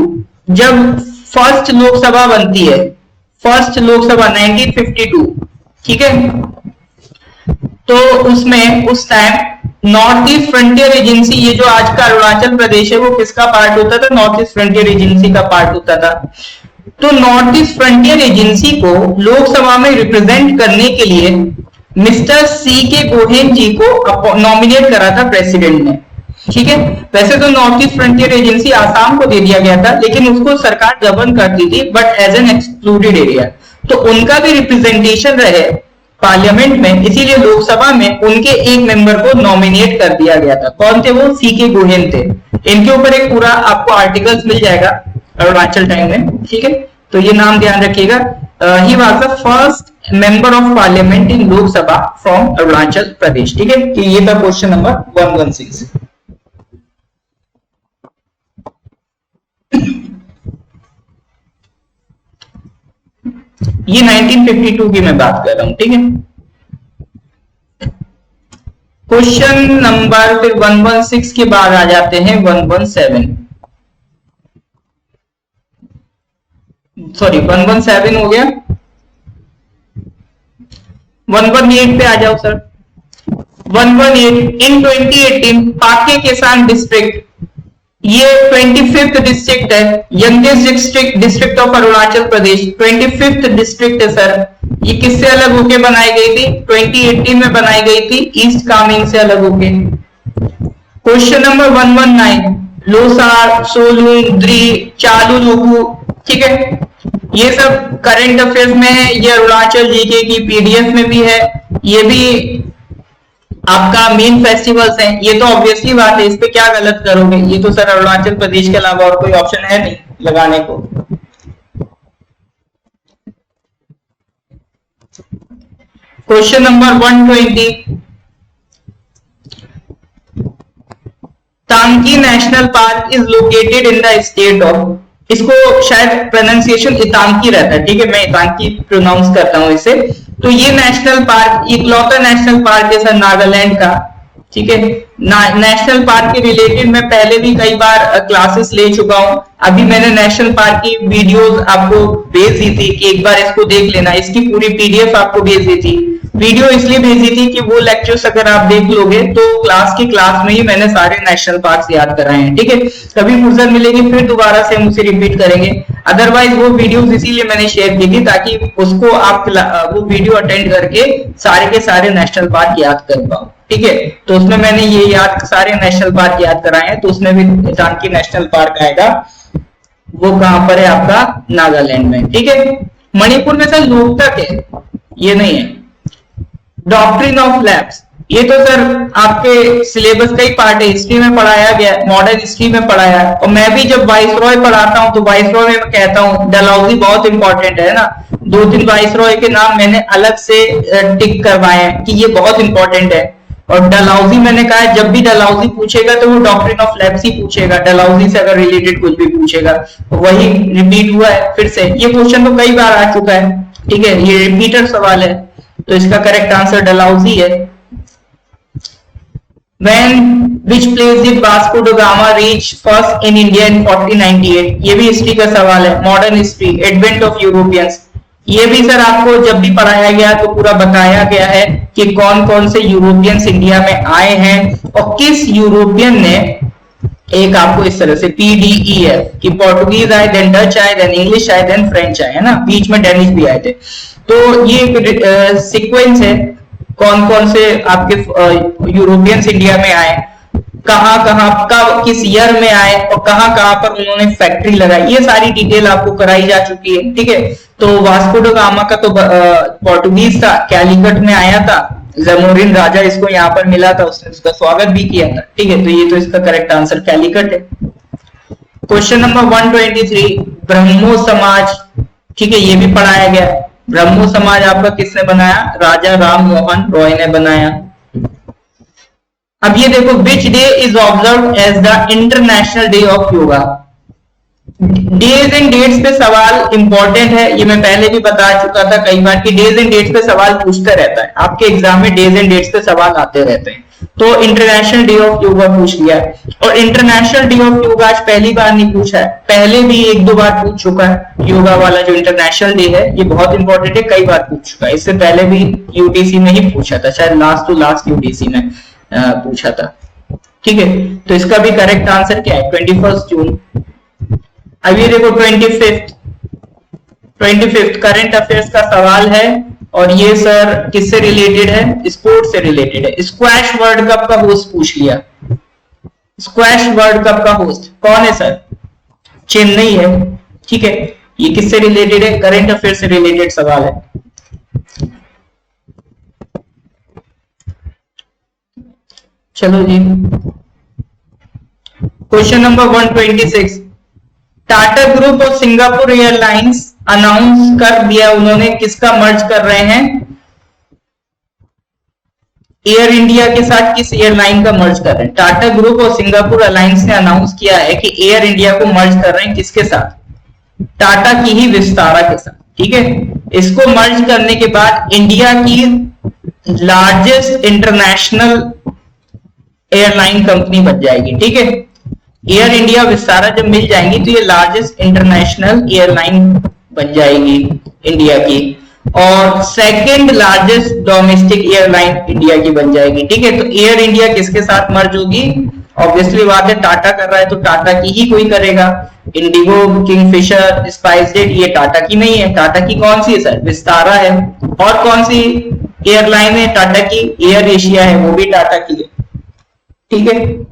जब फर्स्ट लोकसभा बनती है, फर्स्ट लोकसभा 1952, ठीक है, तो उसमें उस time north east frontier agency, ये जो आज का अरुणाचल प्रदेश है वो किसका पार्ट होता था, नॉर्थ ईस्ट फ्रंटियर एजेंसी का पार्ट होता था। तो नॉर्थ ईस्ट फ्रंटियर एजेंसी को लोकसभा में रिप्रेजेंट करने के लिए मिस्टर सी के गोहेन जी को नॉमिनेट करा था प्रेसिडेंट ने, ठीक है। वैसे तो north east frontier agency Assam को दे दिया गया था, लेकिन उसको सरकार गवर्न करती थी but as an excluded area, तो उनका भी रिप्रेजेंटेशन रहे पार्लियामेंट में, इसीलिए लोकसभा में उनके एक मेंबर को नॉमिनेट कर दिया गया था। कौन थे वो, सी के गोहेन थे। इनके ऊपर एक पूरा आपको आर्टिकल्स मिल जाएगा अरुणाचल टाइम में, ठीक है, तो ये नाम ध्यान रखिएगा। He was the first member of parliament in Lok Sabha from Arunachal Pradesh, ठीक है, कि ये था क्वेश्चन नंबर 116। ये 1952 की मैं बात कर रहा हूं, ठीक है। क्वेश्चन नंबर फिर 116 के बाद आ जाते हैं 117, सॉरी 117 हो गया, 118 पे आ जाओ सर। 118 इन 2018 पाके केसान डिस्ट्रिक्ट, ये 25th डिस्ट्रिक्ट है, youngest district of Arunachal Pradesh, 25th district है सर। ये किससे अलग होके बनाई गई थी, 2018 में बनाई गई थी ईस्ट कामेंग से अलग होके। क्वेश्चन नंबर 119, लोसार, सोलून, द्री, चालू लोगू, ठीक है, ये सब करंट अफेयर्स में है, ये अरुणाचल जीके की पीडीएफ में भी है, ये भी आपका मेन फेस्टिवल्स हैं। ये तो ऑब्वियसली बात है, इस पे क्या गलत करोगे, ये तो सर अरुणाचल प्रदेश के अलावा और कोई ऑप्शन है नहीं लगाने को। क्वेश्चन नंबर 120, तांकी national park is located in the state of, इसको शायद प्रोनाउंसिएशन इतांकी रहता है, ठीक है, मैं इतांकी प्रोनाउंस करता हूं इसे। तो ये नेशनल पार्क इकलौता नेशनल पार्क है सर नागालैंड का, ठीक है। नेशनल पार्क के रिलेटेड मैं पहले भी कई बार क्लासेस ले चुका हूं, अभी मैंने नेशनल पार्क की वीडियोस आपको भेज दी थी कि एक बार इसको देख लेना, इसकी पूरी पीडीएफ आपको भेज दी थी। वीडियो इसलिए भेजी थी कि वो लेक्चर्स अगर आप देख लोगे तो क्लास में ही मैंने सारे नेशनल पार्क्स याद कराए हैं, ठीक है। कभी फुर्सत मिलेगी फिर दोबारा से हम उसे रिपीट करेंगे, अदरवाइज वो वीडियोस इसीलिए मैंने शेयर की थी ताकि उसको आप वो वीडियो अटेंड करके सारे के सारे नेशनल पार्क याद कर पाओ, ठीक है। तो उसमें मैंने ये याद सारे नेशनल पार्क याद कराए हैं, तो उसमें भी तांकी नेशनल पार्क आएगा, वो कहां पर है आपका नागालैंड में, ठीक है। मणिपुर में सर लोकतक है, ये नहीं है। डॉक्ट्रिन ऑफ लैब्स, ये तो सर आपके सिलेबस का ही पार्ट है, हिस्ट्री में पढ़ाया गया, मॉडर्न हिस्ट्री में पढ़ाया है, और मैं भी जब वाइसरॉय पढ़ाता हूं तो वाइसरॉय में कहता हूं डलहौजी बहुत इंपॉर्टेंट है ना, 2-3 वाइसरॉय के नाम मैंने अलग से टिक करवाए हैं कि ये बहुत इंपॉर्टेंट है। और डलहौजी मैंने कहा है जब भी डलहौजी पूछेगा तो वो डॉक्ट्रिन ऑफ लैब्स ही पूछेगा, डलहौजी से अगर रिलेटेड कुछ भी पूछेगा, वही रिपीट हुआ है फिर से, ये क्वेश्चन तो कई बार आ चुका है, ठीक है, ये रिपीटेड सवाल है, तो इसका करेक्ट आंसर डलहौजी है। When which place did Vasco da Gama reach first in India in 1498? ये भी हिस्ट्री का सवाल है, modern history, advent of Europeans, ये भी सर आपको जब भी पढ़ाया गया तो पूरा बताया गया है कि कौन कौन से यूरोपियंस इंडिया में आए हैं और किस यूरोपियन ने, एक आपको इस तरह से PDEF कि पोर्टुगीज आए, देन डच आए, देन इंग्लिश आए, देन फ्रेंच आए, है ना, बीच में डेनिश भी आए थे। तो ये एक सीक्वेंस है कौन कौन से आपके यूरोपियंस इंडिया में आए। कहाँ कहाँ कब किस ईयर में आए और कहाँ कहाँ पर उन्होंने फैक्ट्री लगाई, ये सारी डिटेल आपको कराई जा चुकी है। ठीक है, तो वास्को ड गामा का तो पोर्टुगीज था, कैलिकट में आया था, जमोरिन राजा इसको यहाँ पर मिला था, उसने उसका स्वागत भी किया था। ठीक है, तो ये तो इसका करेक्ट आंसर कैलिकट है। क्वेश्चन नंबर 123, ब्रह्मो समाज। ठीक है, ये भी पढ़ाया गया। ब्रह्मो समाज आपका किसने बनाया? राजा राम मोहन रॉय ने बनाया। अब ये देखो, which day is observe as the international day of yoga. Days and dates पे सवाल इंपॉर्टेंट है, ये मैं पहले भी बता चुका था कई बार कि डेज एंड डेट्स पे सवाल पूछते रहता है, आपके एग्जाम में डेज एंड डेट्स पे सवाल आते रहते हैं। तो इंटरनेशनल डे ऑफ योगा पूछ लिया, और इंटरनेशनल डे ऑफ योगा आज पहली बार नहीं पूछा है, पहले भी एक दो बार पूछ चुका है। योगा वाला जो इंटरनेशनल डे है ये बहुत इंपॉर्टेंट है, कई बार पूछ चुका है, इससे पहले भी यूटीसी में ही पूछा था, शायद लास्ट टू लास्ट यूटीसी में पूछा था। ठीक है, तो इसका भी करेक्ट आंसर क्या है? 21 जून। अब ये देखो 25th करंट अफेयर्स का सवाल है, और ये सर किससे रिलेटेड है? स्पोर्ट्स से रिलेटेड है। स्क्वैश वर्ल्ड कप का होस्ट पूछ लिया। स्क्वैश वर्ल्ड कप का होस्ट कौन है सर? चेन्नई है। ठीक है, ये किससे रिलेटेड है? करंट अफेयर से रिलेटेड सवाल है। चलो जी, क्वेश्चन नंबर 126, टाटा ग्रुप और सिंगापुर एयरलाइंस अनाउंस कर दिया उन्होंने, किसका मर्ज कर रहे हैं? एयर इंडिया के साथ किस एयरलाइन का मर्ज कर रहे हैं? टाटा ग्रुप और सिंगापुर अलायंस ने अनाउंस किया है कि एयर इंडिया को मर्ज कर रहे हैं, किसके साथ? टाटा की ही विस्तारा के साथ। ठीक है, इसको मर्ज करने के बाद इंडिया की लार्जेस्ट इंटरनेशनल एयरलाइन कंपनी बन जाएगी। ठीक है, एयर इंडिया विस्तारा जब मिल जाएंगी तो ये लार्जेस्ट इंटरनेशनल एयरलाइन बन जाएगी इंडिया की, और second largest domestic airline India की बन जाएगी। ठीक है, तो एयर इंडिया किसके साथ मर्ज होगी? ऑब्वियसली बात है, टाटा कर रहा है तो टाटा की ही कोई करेगा। इंडिगो, किंगफिशर, स्पाइसजेट ये टाटा की नहीं है। टाटा की कौन सी है सर? विस्तारा है। और कौन सी एयरलाइन है टाटा की? एयर एशिया है, वो भी टाटा की है। ठीक है,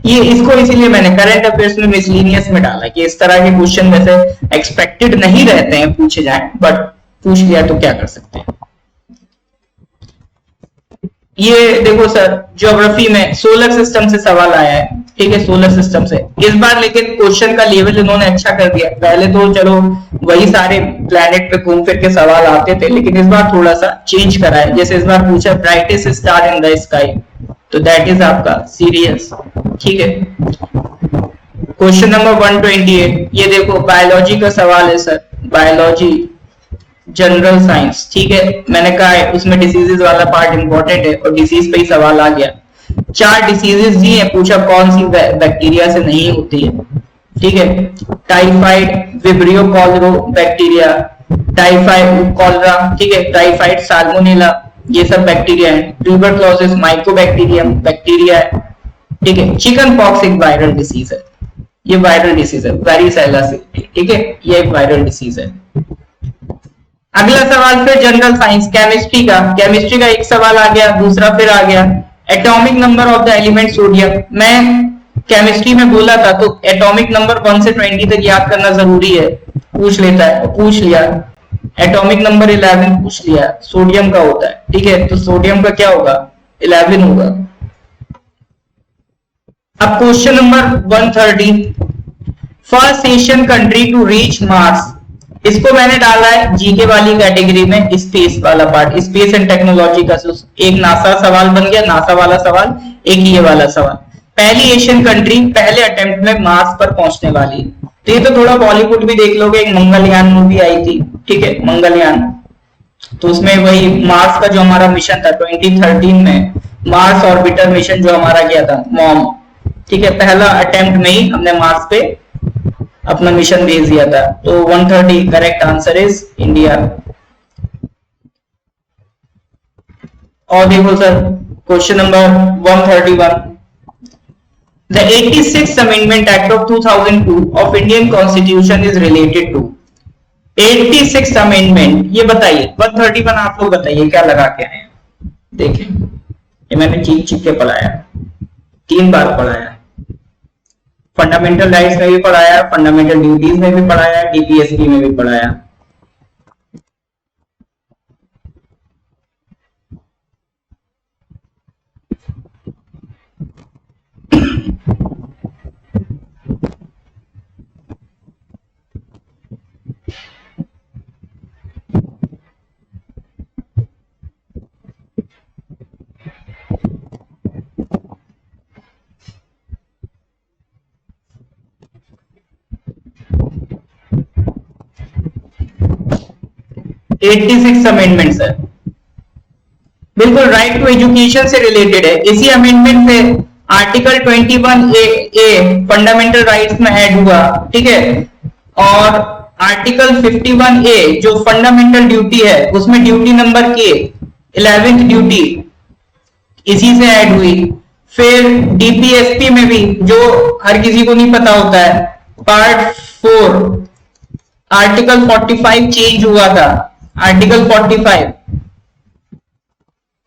ये इसको इसीलिए मैंने करंट अफेयर्स में मिसलिनियस में डाला कि इस तरह के क्वेश्चन वैसे एक्सपेक्टेड नहीं रहते हैं पूछे जाए, बट पूछ लिया तो क्या कर सकते हैं। ये देखो सर, ज्योग्राफी में सोलर सिस्टम से सवाल आया है। ठीक है, सोलर सिस्टम से इस बार लेकिन क्वेश्चन का लेवल इन्होंने अच्छा कर दिया। पहले तो चलो वही सारे प्लैनेट पे घूम फिर के सवाल आते थे, लेकिन इस बार थोड़ा सा चेंज करा है। जैसे इस बार पूछा brightest star in the sky, तो दैट इज आपका सीरियस। ठीक है, क्वेश्चन नंबर 128, ये देखो बायोलॉजी का सवाल है सर, बायोलॉजी जनरल साइंस। ठीक है, मैंने कहा है उसमें डिसीजेस वाला पार्ट इंपॉर्टेंट है, और डिसीज पे ही सवाल आ गया। 4 डिसीजेस दी है, पूछा कौन सी बैक्टीरिया से नहीं होती है। ठीक है, typhoid, Vibrio cholerae bacteria, typhoid cholera, ठीक है, टाइफाइड साल्मोनेला, ये सब बैक्टीरिया है। ट्यूबरक्लोसिस माइकोबैक्टीरियम बैक्टीरिया है। ठीक है, चिकन पॉक्स एक वायरल डिसीज है, ये वायरल डिसीज है, वेरिसेला से। ठीक है, ये एक वायरल डिसीज है। अगला सवाल फिर जनरल साइंस केमिस्ट्री का, केमिस्ट्री का एक सवाल आ गया, दूसरा फिर आ गया atomic number of the element sodium. मैं केमिस्ट्री में बोला था तो एटॉमिक नंबर 1 से 20 तक याद करना जरूरी है, पूछ लेता है, पूछ लिया। एटॉमिक नंबर 11 पूछ लिया, सोडियम का होता है। ठीक है, तो सोडियम का क्या होगा? 11 होगा। अब question number 130, first Asian country to reach Mars, इसको मैंने डाला है जीके वाली कैटेगरी में, स्पेस वाला पार्ट, स्पेस एंड टेक्नोलॉजी का। एक नासा सवाल बन गया, नासा वाला सवाल, एक ये वाला सवाल। पहली एशियन कंट्री पहले अटेम्प्ट में मार्स पर पहुंचने वाली। तो ये तो थोड़ा बॉलीवुड भी देख लोगे, एक मंगलयान मूवी आई थी। ठीक है, मंगलयान, तो उसमें वही मार्स का जो हमारा मिशन था 2013 में, मार्स ऑर्बिटर मिशन जो हमारा गया था मॉम। ठीक है, पहला अटेम्प्ट में ही हमने मार्स पे अपना मिशन भेज दिया था। तो 130 करेक्ट आंसर इज इंडिया। और देखो sir question number 131, the 86th amendment act of 2002 of Indian constitution is related to. 86th amendment, ये बताइए 131 आप लोग बताइए क्या लगा के आए हैं। देखें, ये मैंने चीख चीख के पढ़ाया। 3 बार पढ़ाया। फंडामेंटल राइट्स में भी पढ़ाया, फंडामेंटल ड्यूटीज में भी पढ़ाया, डीपीएसपी में भी पढ़ाया। एट्टी अमेंडमेंट सर, बिल्कुल राइट टू एजुकेशन से रिलेटेड है। इसी अमेंडमेंट से आर्टिकल 21A फंडामेंटल राइट्स में ऐड हुआ, ठीक है। और आर्टिकल 51A जो फंडामेंटल ड्यूटी है उसमें ड्यूटी नंबर के 11th ड्यूटी इसी से ऐड हुई। फिर डीपीएसपी में भी, जो हर किसी को नहीं पता होता है, पार्ट 4 आर्टिकल 45 चेंज हुआ था। आर्टिकल 45,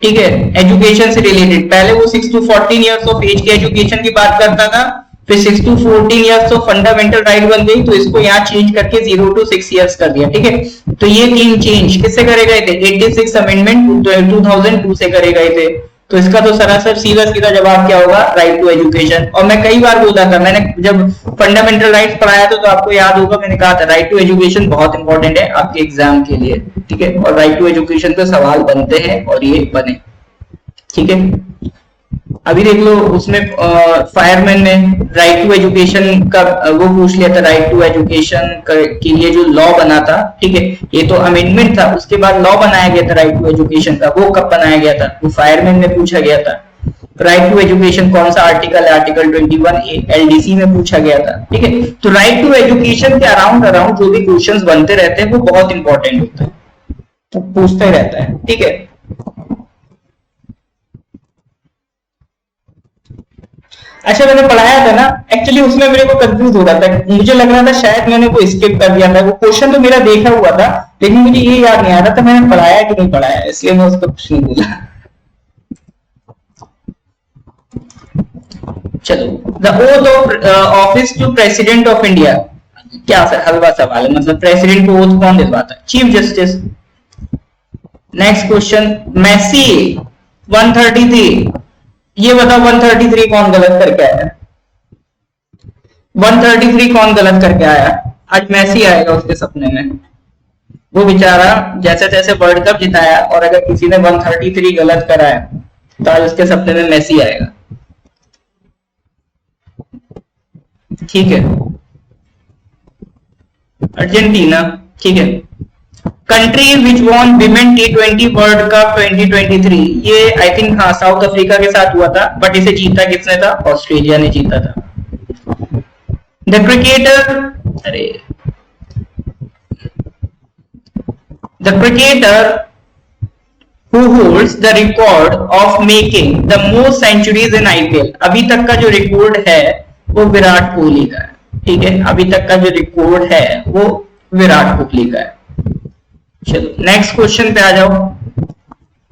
ठीक है, एजुकेशन से रिलेटेड। पहले वो 6 to 14 इयर्स ऑफ एज के एजुकेशन की बात करता था, फिर 6 to 14 years of fundamental right बन गई, तो इसको यहाँ चेंज करके 0 to 6 इयर्स कर दिया, ठीक है। तो ये 3 चेंज किससे करे गए थे? 86 अमेंडमेंट 2002 से करे गए थे। तो इसका तो सरासर सीधा सीधा जवाब क्या होगा? Right to education. और मैं कई बार बोला था, मैंने जब फंडामेंटल राइट्स पढ़ाया था तो आपको याद होगा, मैंने कहा था राइट टू एजुकेशन बहुत इंपॉर्टेंट है आपके एग्जाम के लिए, ठीक है। और राइट टू एजुकेशन पे सवाल बनते हैं और ये बने, ठीक है। अभी देख लो, उसमें फायरमैन में राइट टू एजुकेशन का वो पूछ लिया था, राइट टू एजुकेशन के लिए जो लॉ बना था, ठीक है। ये तो अमेंडमेंट था, उसके बाद लॉ बनाया गया था राइट टू एजुकेशन का। वो कब बनाया गया था? वो फायरमैन में पूछा गया था। राइट टू एजुकेशन कौन सा आर्टिकल है? आर्टिकल 21A एलडीसी में पूछा गया था, ठीक है। तो राइट टू एजुकेशन के अराउंड जो भी क्वेश्चंस बनते रहते हैं वो बहुत इंपॉर्टेंट होता है, तो पूछते ही रहता है, ठीक है। अच्छा, मैंने पढ़ाया था ना, एक्चुअली उसमें मेरे को कंफ्यूज हो रहा था, मुझे लग रहा था शायद मैंने वो स्किप कर दिया था। वो क्वेश्चन तो मेरा देखा हुआ था, लेकिन मुझे ये याद नहीं आ रहा था मैंने पढ़ाया कि नहीं पढ़ाया, इसलिए मैं उसको कुछ नहीं बोला। चलो, the oath of office to president of India, क्या हलवा सवाल है, मतलब प्रेसिडेंट को ओथ कौन दिलवाता है? Chief justice. नेक्स्ट क्वेश्चन, मेसी 133, ये बताओ 133 कौन गलत करके आया? 133 कौन गलत करके आया? आज मैसी आएगा उसके सपने में। वो बेचारा जैसे तैसे वर्ल्ड कप जिताया, और अगर किसी ने 133 गलत कराया तो आज उसके सपने में मैसी आएगा, ठीक है। अर्जेंटीना, ठीक है। Country which von women T20 world cup 2023, ये आई थिंक हाँ साउथ अफ्रीका के साथ हुआ था, बट इसे जीता किसने था? ऑस्ट्रेलिया ने जीता था। द क्रिकेटर, अरे the cricketer who holds the record of making the most centuries in IPL, अभी तक का जो रिकॉर्ड है वो विराट कोहली का है, ठीक है। अभी तक का जो रिकॉर्ड है वो विराट कोहली का है। चलो नेक्स्ट क्वेश्चन पे आ जाओ।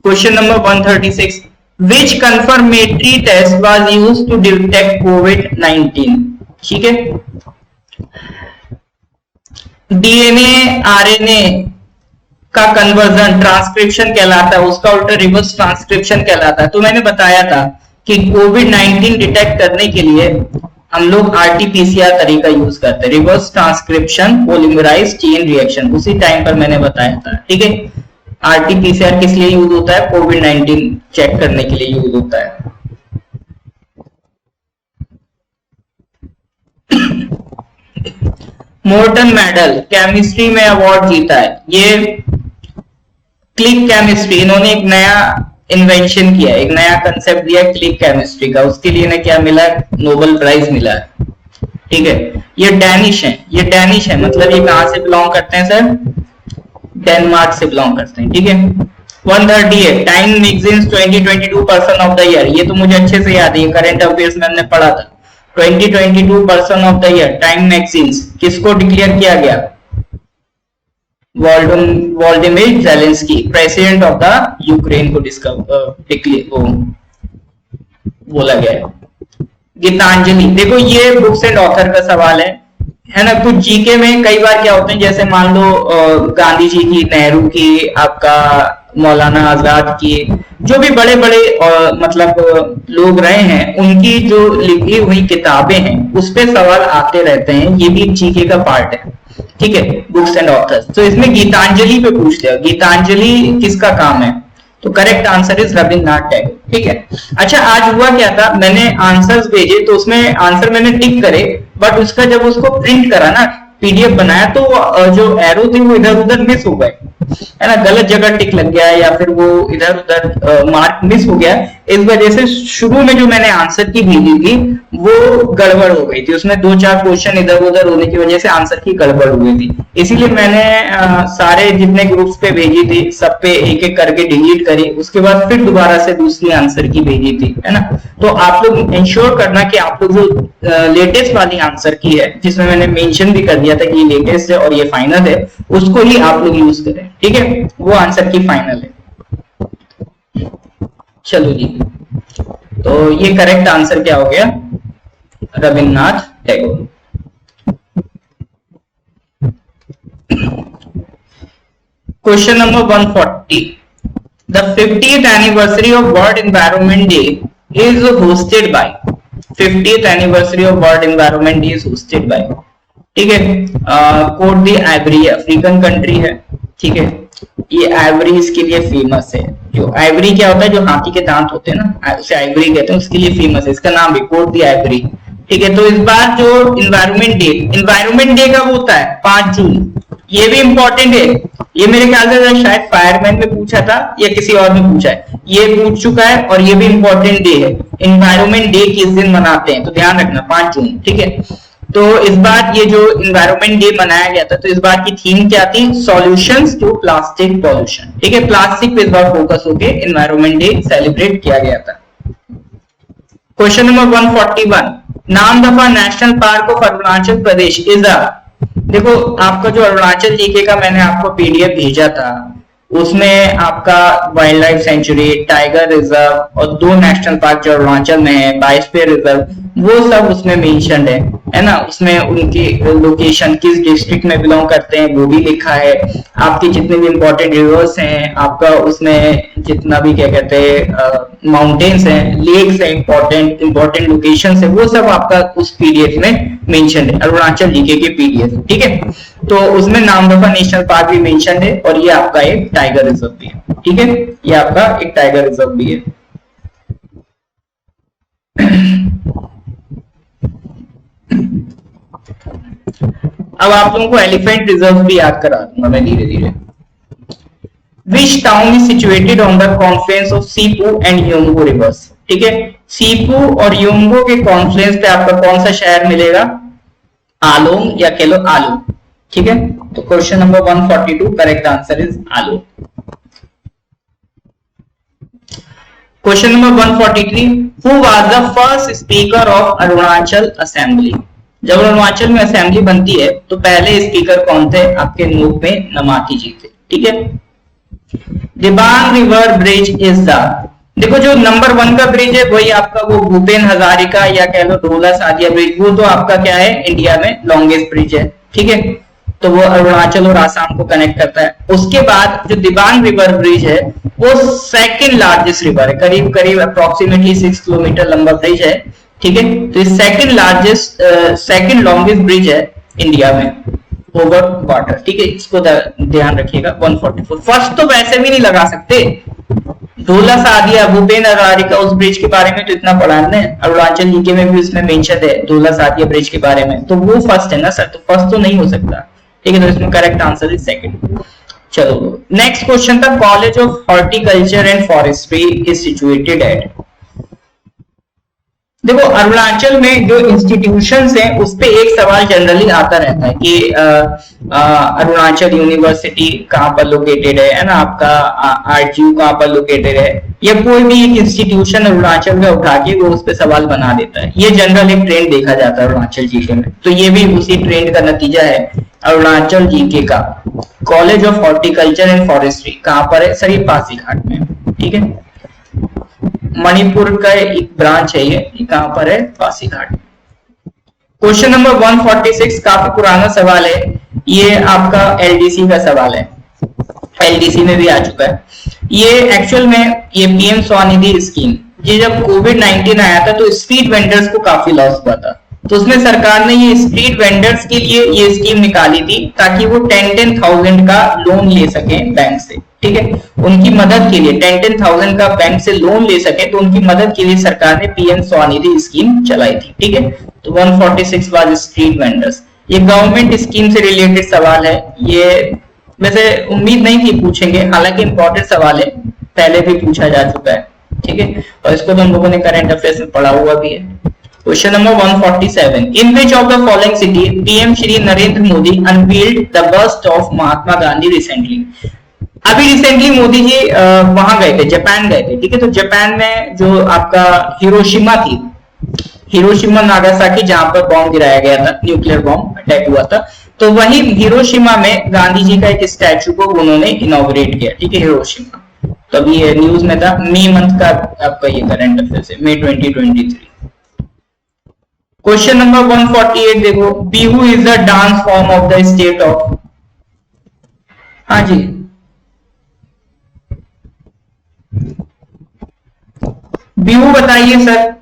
Question number 136, which confirmatory test was used to detect COVID, ठीक है। डीएनए आरएनए का कन्वर्जन ट्रांसक्रिप्शन कहलाता है, उसका उल्टा रिवर्स ट्रांसक्रिप्शन कहलाता है। तो मैंने बताया था कि कोविड-19 डिटेक्ट करने के लिए हम लोग आरटीपीसीआर तरीका यूज करते हैं, reverse transcription polymerise chain reaction, उसी टाइम पर मैंने बताया था, ठीक है। आरटीपीसीआर किस लिए यूज होता है? कोविड-19 चेक करने के लिए यूज होता है। मोर्टन मेडल केमिस्ट्री में अवार्ड जीता है, ये क्लिक केमिस्ट्री, इन्होंने एक नया इन्वेंशन किया, एक नया कंसेप्ट दिया क्लिक केमिस्ट्री का, उसके लिए इन्हें क्या मिला? नोबेल प्राइज मिला है, ठीक है। ये डैनिश है, ये डैनिश है, मतलब ये कहां से बिलोंग करते हैं सर? डेनमार्क से बिलोंग करते हैं, ठीक है। 138, time magazines 2022 person of the year, ये तो मुझे अच्छे से याद है, ये करंट अफेयर्स में हमने पढ़ा था। 2022 person of the year time magazines किसको डिक्लेयर किया गया? Volodymyr Zelensky, president of the Ukraine को डिस्कवर बोला गया है। गीतांजलि, देखो ये बुक्स एंड ऑथर का सवाल है ना। कुछ जीके में कई बार क्या होते हैं, जैसे मान लो गांधी जी की, नेहरू की, आपका मौलाना आजाद की, जो भी बड़े बड़े मतलब लोग रहे हैं, उनकी जो लिखी हुई किताबें हैं उस पे सवाल आते रहते हैं, ये भी जीके का पार्ट है, ठीक है, बुक्स एंड ऑथर्स। तो इसमें गीतांजलि पे पूछ लिया, गीतांजलि किसका काम है, तो correct answer is Rabindranath Tagore, ठीक है। अच्छा, आज हुआ क्या था, मैंने आंसर्स भेजे तो उसमें आंसर मैंने टिक करे, बट उसका जब उसको प्रिंट करा ना, पीडीएफ बनाया, तो जो एरो थे वो इधर उधर मिस हो गए, है ना, गलत जगह टिक लग गया या फिर वो इधर उधर मार्क मिस हो गया। इस वजह से शुरू में जो मैंने आंसर की भेजी थी वो गड़बड़ हो गई थी, उसमें 2-4 क्वेश्चन इधर उधर होने की वजह से आंसर की गड़बड़ हुई थी। इसीलिए मैंने सारे जितने ग्रुप्स पे भेजी थी सब पे एक एक करके डिलीट करी, उसके बाद फिर दोबारा से दूसरी आंसर की भेजी थी, है ना। तो आप लोग इंश्योर करना कि आप लोग जो लेटेस्ट वाली आंसर की है, जिसमें मैंने मेंशन भी कर दिया था कि ये लेटेस्ट है और ये फाइनल है, उसको ही आप लोग यूज करें, ठीक है, वो आंसर की फाइनल है। चलो जी, तो ये करेक्ट आंसर क्या हो गया, Rabindranath Tagore. Question number 140, the 50th anniversary of world environment day is hosted by, 50th anniversary of world environment day is hosted by, ठीक है। कोट दी आइवरी अफ्रीकन कंट्री है, ठीक है, ये आइवरी इसके लिए फेमस है। जो आइवरी क्या होता है, जो हाथी के दांत होते हैं ना, उसे आइवरी कहते हैं, उसके लिए फेमस है, इसका नाम भी कोट दी आइवरी, ठीक है। तो इस बार जो इन्वायरमेंट डे कब होता है, 5 जून, ये भी इंपॉर्टेंट है। ये मेरे ख्याल से शायद फायरमैन में पूछा था या किसी और में पूछा है, ये पूछ चुका है, और ये भी इंपॉर्टेंट डे है। इन्वायरमेंट डे किस दिन मनाते हैं, तो ध्यान रखना 5 जून, ठीक है। तो इस बार ये जो इन्वायरमेंट डे मनाया गया था, तो इस बार की थीम क्या थी, सॉल्यूशंस टू प्लास्टिक पॉल्यूशन, ठीक है। प्लास्टिक पे इस बार फोकस होके इन्वायरमेंट डे सेलिब्रेट किया गया था। क्वेश्चन नंबर 141, नाम दफा national park of Arunachal Pradesh is a, देखो आपका जो अरुणाचल जीके का मैंने आपको पीडीएफ भेजा था, उसमें आपका wild life sanctuary, tiger reserve और 2 नेशनल पार्क जो अरुणाचल में है, बायोस्फीयर रिजर्व, वो सब उसमें मेंशन्ड है ना। उसमें उनकी लोकेशन किस डिस्ट्रिक्ट में बिलोंग करते हैं वो भी लिखा है। आपके जितने भी इंपॉर्टेंट रिवर्स हैं, आपका उसमें जितना भी क्या कहते हैं माउंटेन्स हैं, लेक्स हैं, इंपॉर्टेंट लोकेशंस है, वो सब आपका उस पीडीएफ में मेंशन्ड है, अरुणाचल जीके के पीडीएफ, ठीक है। तो उसमें नामदफा नेशनल पार्क भी मेंशन्ड है, और ये आपका एक टाइगर रिजर्व भी है, ठीक है, ये आपका एक टाइगर रिजर्व भी है। अब आप लोगों को एलिफेंट रिजर्व भी याद करा दूंगा मैं धीरे धीरे। Which town is situated on the confluence of Sipu and Yomgo rivers, ठीक है। सीपू और योंगो के कॉन्फ्लुएंस पे आपका कौन सा शहर मिलेगा, आलोंग या कह लो आलू, ठीक है। तो question number 142 correct answer is Aalo. Question number 143, who was the first speaker of Arunachal assembly, जब अरुणाचल में असेंबली बनती है तो पहले स्पीकर कौन थे, आपके नोक में नमाती जी थे, ठीक है। Dibang river bridge is the, देखो जो नंबर 1 का ब्रिज है वही आपका वो भूपेन हजारिका या कह लो ढोला सादिया ब्रिज, वो तो आपका क्या है, इंडिया में लॉन्गेस्ट ब्रिज है, ठीक है। तो वो अरुणाचल और आसाम को कनेक्ट करता है। उसके बाद जो दिबांग रिवर ब्रिज है वो सेकंड लार्जेस्ट रिवर है, करीब करीब अप्रोक्सीमेटली 6 किलोमीटर लंबा ब्रिज है, ठीक है। तो second largest second longest bridge है इंडिया में ओवर वाटर, ठीक है, इसको ध्यान रखिएगा। 144 फर्स्ट तो वैसे भी नहीं लगा सकते, ढोला सादिया भूपेन हजारिका उस ब्रिज के बारे में तो इतना पढ़ा है, अरुणाचल जीके में भी उसमें मेंशन है ढोला सादिया ब्रिज के बारे में, तो वो फर्स्ट है ना सर, तो फर्स्ट तो नहीं हो सकता, ठीक है। तो इसमें करेक्ट आंसर इज सेकंड। चलो नेक्स्ट क्वेश्चन था, college of horticulture and forestry is situated at, देखो अरुणाचल में जो इंस्टीट्यूशंस हैं उस पे एक सवाल जनरली आता रहता है कि अरुणाचल यूनिवर्सिटी कहाँ पर लोकेटेड है ना, आपका आरजीयू कहाँ पर लोकेटेड है, या कोई भी एक इंस्टीट्यूशन अरुणाचल का उठा के वो उस पे सवाल बना देता है। ये जनरल एक ट्रेंड देखा जाता है अरुणाचल जीके में, तो ये भी उसी ट्रेंड का नतीजा है। अरुणाचल जीके का college of horticulture and forestry कहाँ पर है सर, ये पासीघाट में, ठीक है। मणिपुर का एक ब्रांच है, ये कहां पर है, पासीघाट। क्वेश्चन नंबर 146 काफी पुराना सवाल है, ये आपका एलडीसी का सवाल है, एलडीसी में भी आ चुका है। ये एक्चुअल में ये पीएम स्वनिधि स्कीम, ये जब कोविड-19 आया था तो स्ट्रीट वेंडर्स को काफी लॉस हुआ था, तो उसमें सरकार ने ये स्ट्रीट वेंडर्स के लिए ये स्कीम निकाली थी ताकि वो 10,000 का लोन ले सके बैंक से, ठीक है, उनकी मदद के लिए 10,000 का बैंक से लोन ले सके, तो उनकी मदद के लिए सरकार ने पीएम स्वनिधि स्कीम चलाई थी, ठीक है। तो 146 वाज स्ट्रीट वेंडर्स। ये गवर्नमेंट स्कीम से रिलेटेड सवाल है, ये वैसे उम्मीद नहीं थी पूछेंगे, हालांकि इंपॉर्टेंट सवाल है, पहले भी पूछा जा चुका है, ठीक है, और इसको तो हम लोगों ने करंट अफेयर्स में पढ़ा हुआ भी है। Question number 147, in which of the following city PM Shri Narendra Modi unveiled the bust of Mahatma Gandhi recently. अभी रिसेंटली मोदी जी वहां गए थे, जापान गए थे, ठीक है, तो जापान में जो आपका हिरोशिमा थी, हिरोशिमा नागासाकी, जहां पर बॉम्ब गिराया गया था, न्यूक्लियर बॉम्ब अटैक हुआ था, तो वही हिरोशिमा में गांधी जी का एक स्टैचू को उन्होंने इनॉग्रेट किया, ठीक है, हिरोशिमा। तो अभी ये न्यूज में था, मई मंथ का आपका ये करंट अफेयर्स है, मई 2023। क्वेश्चन नंबर 148 देखो, Bihu is the dance form of the state of, हाँ जी, बिहू बताइए sir.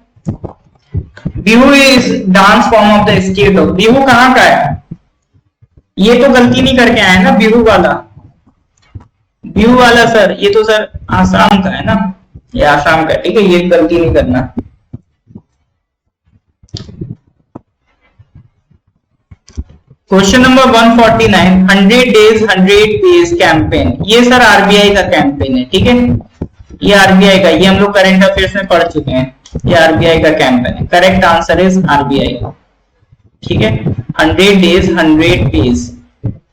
Bihu is dance form of the state of, Bihu कहां का है, ये तो गलती नहीं करके आए ना, बिहू वाला, बिहू वाला सर, ये तो सर आसाम का है ना, ये आसाम का, ठीक है, ये गलती नहीं करना। Question number 149, 100 days 100 days campaign, ये सर आरबीआई का कैंपेन है, ठीक है, ये आरबीआई का, ये हम लोग करंट अफेयर्स में पढ़ चुके हैं, ये आरबीआई का कैंपेन है, करेक्ट आंसर इज आरबीआई, ठीक है, 100 डेज 100 डेज।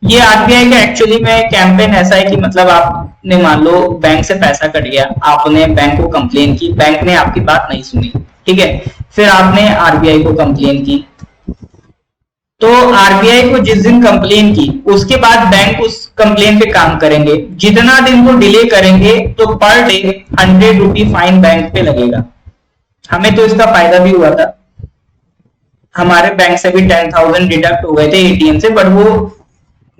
ये आरबीआई का एक्चुअली में कैंपेन ऐसा है कि मतलब आपने मान लो बैंक से पैसा कट गया, आपने बैंक को कंप्लेन की, बैंक ने आपकी बात नहीं सुनी, ठीक है, फिर आपने आरबीआई को कंप्लेन की, तो आरबीआई को जिस दिन कंप्लेन की उसके बाद बैंक उस कंप्लेन पे काम करेंगे, जितना दिन को डिले करेंगे तो per day 100 rupee fine bank पे लगेगा। हमें तो इसका फायदा भी हुआ था, हमारे बैंक से भी 10,000 डिडक्ट हो गए थे एटीएम से, बट वो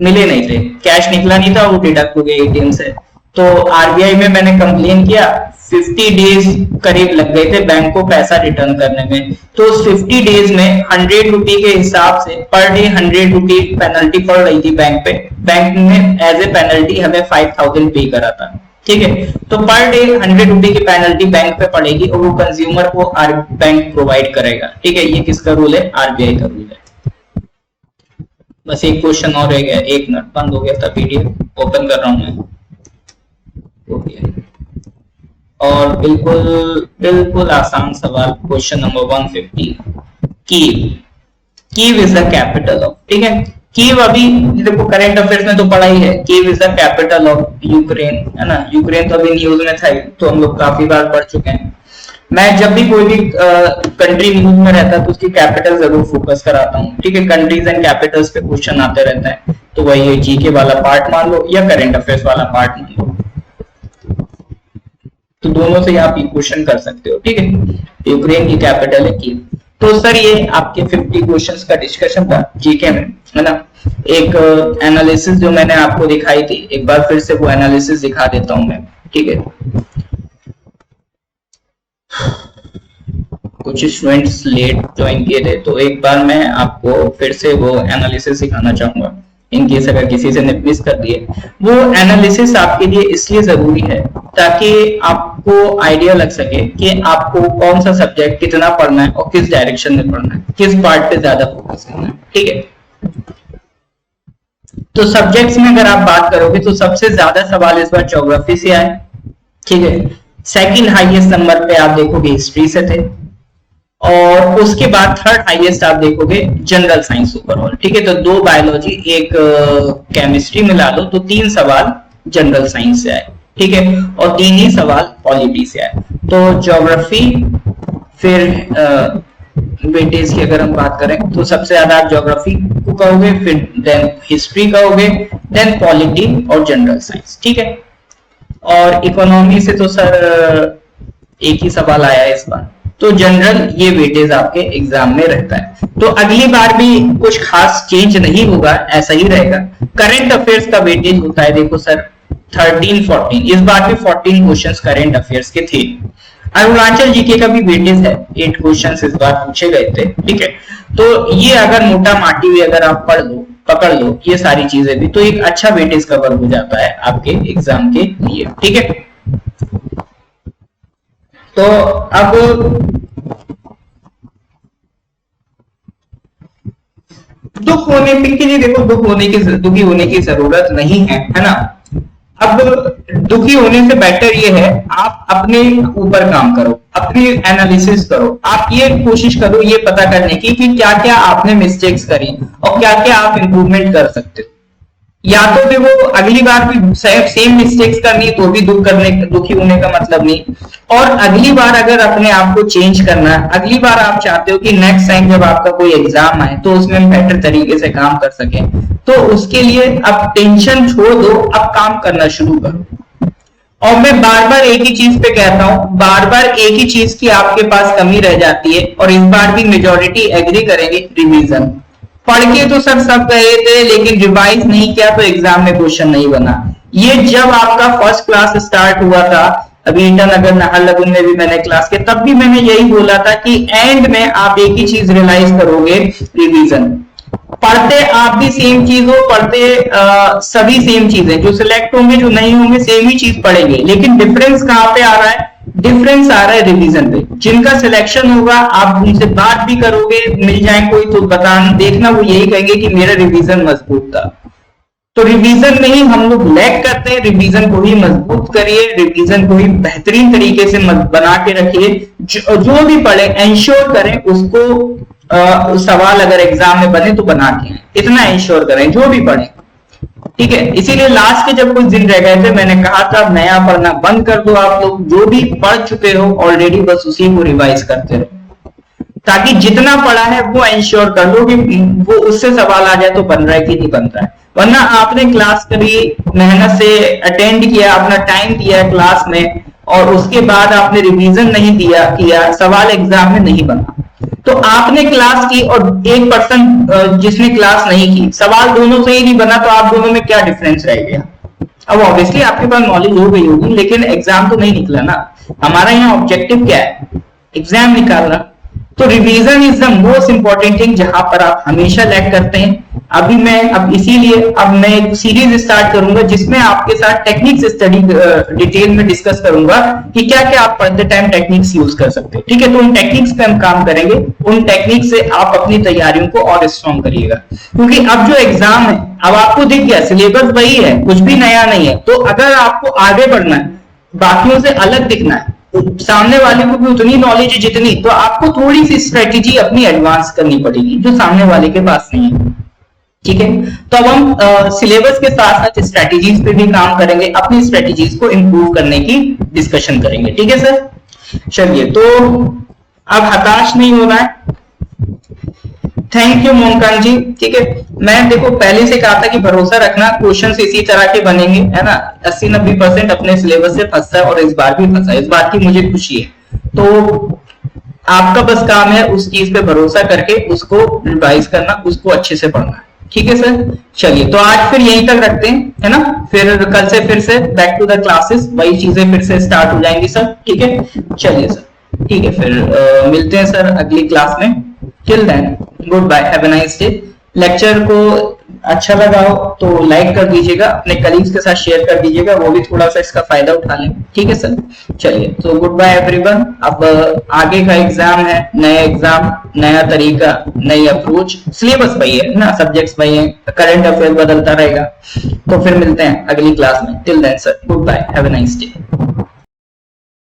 मिले नहीं थे, कैश निकला नहीं था, वो डिडक्ट हो गया एटीएम से। तो आरबीआई में मैंने कंप्लेन किया, 50 डेज करीब लग गए थे बैंक को पैसा रिटर्न करने में, तो उस 50 डेज में 100 रुपी के हिसाब से पर डे 100 रुपी पेनल्टी पड़ रही थी बैंक पे, बैंक ने एज ए पेनल्टी हमें 5,000 पे करा था, ठीक है, तो पर डे 100 रुपी की पेनल्टी बैंक पे पड़ेगी और वो कंज्यूमर को बैंक प्रोवाइड करेगा, ठीक है, ये किसका रूल है, आरबीआई का रूल है। बस एक क्वेश्चन और रह गया, एक मिनट, बंद हो गया था पीडीएफ, ओपन कर रहा हूं मैं, और बिल्कुल बिल्कुल आसान सवाल, question number 150, Kyiv, Kyiv is the capital of, ठीक है, कीव अभी देखो करंट अफेयर्स में तो पढ़ा ही है, Kyiv is the capital of Ukraine, है ना, यूक्रेन तो अभी न्यूज में था, तो हम लोग काफी बार पढ़ चुके हैं। मैं जब भी कोई भी कंट्री न्यूज में रहता है तो उसकी कैपिटल जरूर फोकस कराता हूँ, ठीक है, कंट्रीज एंड कैपिटल्स पे क्वेश्चन आते रहता है, तो वही जीके वाला पार्ट मान लो या करंट अफेयर्स वाला पार्ट मान लो, तो दोनों से आप क्वेश्चन कर सकते हो, ठीक है। यूक्रेन की कैपिटल है कीव। तो सर ये आपके 50 क्वेश्चंस का डिस्कशन था जीके में, है ना। एक एनालिसिस जो मैंने आपको दिखाई थी, एक बार फिर से वो एनालिसिस दिखा देता हूं मैं, ठीक है। कुछ स्टूडेंट्स लेट ज्वाइन किए थे, तो एक बार मैं आपको फिर से वो एनालिसिस दिखाना चाहूंगा, इन केस अगर किसी से मिस कर दिए। वो एनालिसिस आपके लिए इसलिए जरूरी है ताकि आपको आइडिया लग सके कि आपको कौन सा सब्जेक्ट कितना पढ़ना है और किस डायरेक्शन में पढ़ना है, किस पार्ट पे ज्यादा फोकस करना है, ठीक है। तो सब्जेक्ट्स में अगर आप बात करोगे तो सबसे ज्यादा सवाल इस बार ज्योग्राफी से आए, ठीक है। सेकंड हाईएस्ट नंबर पे आप देखोगे हिस्ट्री से थे, और उसके बाद थर्ड हाईएस्ट आप देखोगे जनरल साइंस ओवरऑल, ठीक है। तो 2 बायोलॉजी, एक केमिस्ट्री मिला लो तो 3 सवाल जनरल साइंस से आए, ठीक है, और 3 ही सवाल पॉलिटी से आए। तो ज्योग्राफी, फिर वेटेज की अगर हम बात करें तो सबसे ज्यादा आप ज्योग्राफी को कहोगे, फिर देन हिस्ट्री कहोगे, देन पॉलिटी और जनरल साइंस, ठीक है। और इकोनॉमी से तो सर एक ही सवाल आया है इस बार, तो जनरल ये वेटेज आपके एग्जाम में रहता है। तो अगली बार भी कुछ खास चेंज नहीं होगा, ऐसा ही रहेगा। करंट अफेयर्स का वेटेज होता है, देखो सर 13-14, इस बार भी 14 क्वेश्चंस करंट अफेयर्स के थे। अरुणाचल जीके का भी वेटेज है, 8 क्वेश्चंस इस बार पूछे गए थे, ठीक है। तो ये अगर मोटा माटी भी अगर आप पकड़ लो ये सारी चीजें भी, तो एक अच्छा वेटेज कवर हो जाता है आपके एग्जाम के लिए, ठीक है। तो अब दुख होने के लिए देखो, दुखी होने की जरूरत नहीं है ना। अब दुखी होने से बेटर ये है आप अपने ऊपर काम करो, अपनी एनालिसिस करो, आप ये कोशिश करो ये पता करने की कि क्या क्या आपने मिस्टेक्स करी और क्या क्या आप इंप्रूवमेंट कर सकते हो। या तो भी वो अगली बार भी सेम मिस्टेक्स करनी, तो भी दुखी होने का मतलब नहीं। और अगली बार अगर अपने आप को चेंज करना है, अगली बार आप चाहते हो कि नेक्स्ट टाइम जब आपका कोई एग्जाम आए तो उसमें हम बेटर तरीके से काम कर सके, तो उसके लिए अब टेंशन छोड़ दो, अब काम करना शुरू करो। और मैं बार बार एक ही चीज पे कहता हूं, बार बार एक ही चीज की आपके पास कमी रह जाती है, और इस बार भी मेजोरिटी एग्री करेंगे, रिवीजन। पढ़ के तो सर सब गए थे लेकिन रिवाइज नहीं किया तो एग्जाम में क्वेश्चन नहीं बना। ये जब आपका फर्स्ट क्लास स्टार्ट हुआ था, अभी ईटानगर नाहरलगुन में भी मैंने क्लास के, तब भी मैंने यही बोला था कि एंड में आप एक ही चीज रियलाइज करोगे, रिवीजन। पढ़ते आप भी सेम चीज हो, पढ़ते सभी सेम चीजें, जो सिलेक्ट होंगे जो नहीं होंगे सेम ही चीज पढ़ेंगे, लेकिन डिफरेंस कहां पे आ रहा है? डिफरेंस आ रहा है रिवीजन पे। जिनका सिलेक्शन होगा आप उनसे बात भी करोगे, मिल जाए कोई तो देखना वो यही कहेंगे कि मेरा रिवीजन मजबूत था। तो रिवीजन में ही हम लोग लैग करते हैं, रिवीजन को ही मजबूत करिए, रिवीजन को ही बेहतरीन तरीके से बना के रखिए। जो भी पढ़े इंश्योर करें उसको सवाल अगर एग्जाम में बने तो बना के आए, इतना इंश्योर करें जो भी पढ़े, ठीक है। इसीलिए लास्ट के जब कुछ दिन रह गए थे मैंने कहा था नया पढ़ना बंद कर दो, आप लोग जो भी पढ़ चुके हो ऑलरेडी बस उसी को रिवाइज करते रहो, ताकि जितना पढ़ा है वो इंश्योर कर लो कि वो उससे सवाल आ जाए तो बन रहा है कि नहीं बन रहा है। वरना आपने क्लास करी, मेहनत से अटेंड किया, अपना टाइम दिया क्लास में, और उसके बाद आपने रिवीजन नहीं किया, सवाल एग्जाम में नहीं बना। तो आपने क्लास की और एक पर्सन जिसने क्लास नहीं की, सवाल दोनों से ही नहीं बना, तो आप दोनों में क्या डिफरेंस रह गया? अब ऑब्वियसली आपके पास नॉलेज हो गई होगी लेकिन एग्जाम तो नहीं निकला ना। हमारा यहाँ ऑब्जेक्टिव क्या है? एग्जाम निकालना। तो revision is the most important thing जहां पर आप हमेशा लैग करते हैं। अब इसीलिए अब मैं एक सीरीज स्टार्ट करूंगा जिसमें आपके साथ टेक्निक्स स्टडी डिटेल में डिस्कस करूंगा कि क्या क्या आप पढ़ते टाइम टेक्निक्स यूज कर सकते हैं, ठीक है। तो उन टेक्निक्स पे हम काम करेंगे, उन टेक्निक से आप अपनी तैयारियों को और स्ट्रॉन्ग करिएगा। क्योंकि अब जो एग्जाम है, अब आपको दिख गया सिलेबस वही है, कुछ भी नया नहीं है। तो अगर आपको आगे बढ़ना है, बाकियों से अलग दिखना है, सामने वाले को भी उतनी नॉलेज है जितनी, तो आपको थोड़ी सी स्ट्रेटेजी अपनी एडवांस करनी पड़ेगी जो सामने वाले के पास नहीं है, ठीक है। तो अब हम सिलेबस के साथ साथ स्ट्रेटेजीज पे भी काम करेंगे, अपनी स्ट्रेटेजीज को इंप्रूव करने की डिस्कशन करेंगे, ठीक है सर। चलिए, तो अब हताश नहीं होना है। थैंक यू मोमकान जी, ठीक है। मैं देखो पहले से कहा था कि भरोसा रखना, क्वेश्चंस इसी तरह के बनेंगे, है ना। 80-90% अपने सिलेबस से फंसता है और इस बार भी फंसा है, इस बात की मुझे खुशी है। तो आपका बस काम है उस चीज पे भरोसा करके उसको रिवाइज करना, उसको अच्छे से पढ़ना, ठीक है सर। चलिए, तो आज फिर यहीं तक रखते हैं, है ना। फिर कल से फिर से बैक टू द क्लासेस, वही चीजें फिर से स्टार्ट हो जाएंगी सर, ठीक है। चलिए सर, ठीक है, फिर मिलते हैं सर अगली क्लास में। Till then goodbye, have a nice day. Lecture को अच्छा लगा हो तो लाइक कर दीजिएगा, अपने कलीग्स के साथ शेयर कर दीजिएगा, वो भी थोड़ा सा इसका फायदा उठा लें, ठीक है सर। चलिए, तो गुड बाय एवरीवन। अब आगे का एग्जाम है, नया एग्जाम, नया तरीका, नई अप्रोच, सिलेबस वही है ना, सब्जेक्ट्स वही है, करंट अफेयर बदलता रहेगा। तो फिर मिलते हैं अगली क्लास में। Till then sir, goodbye, have a nice day.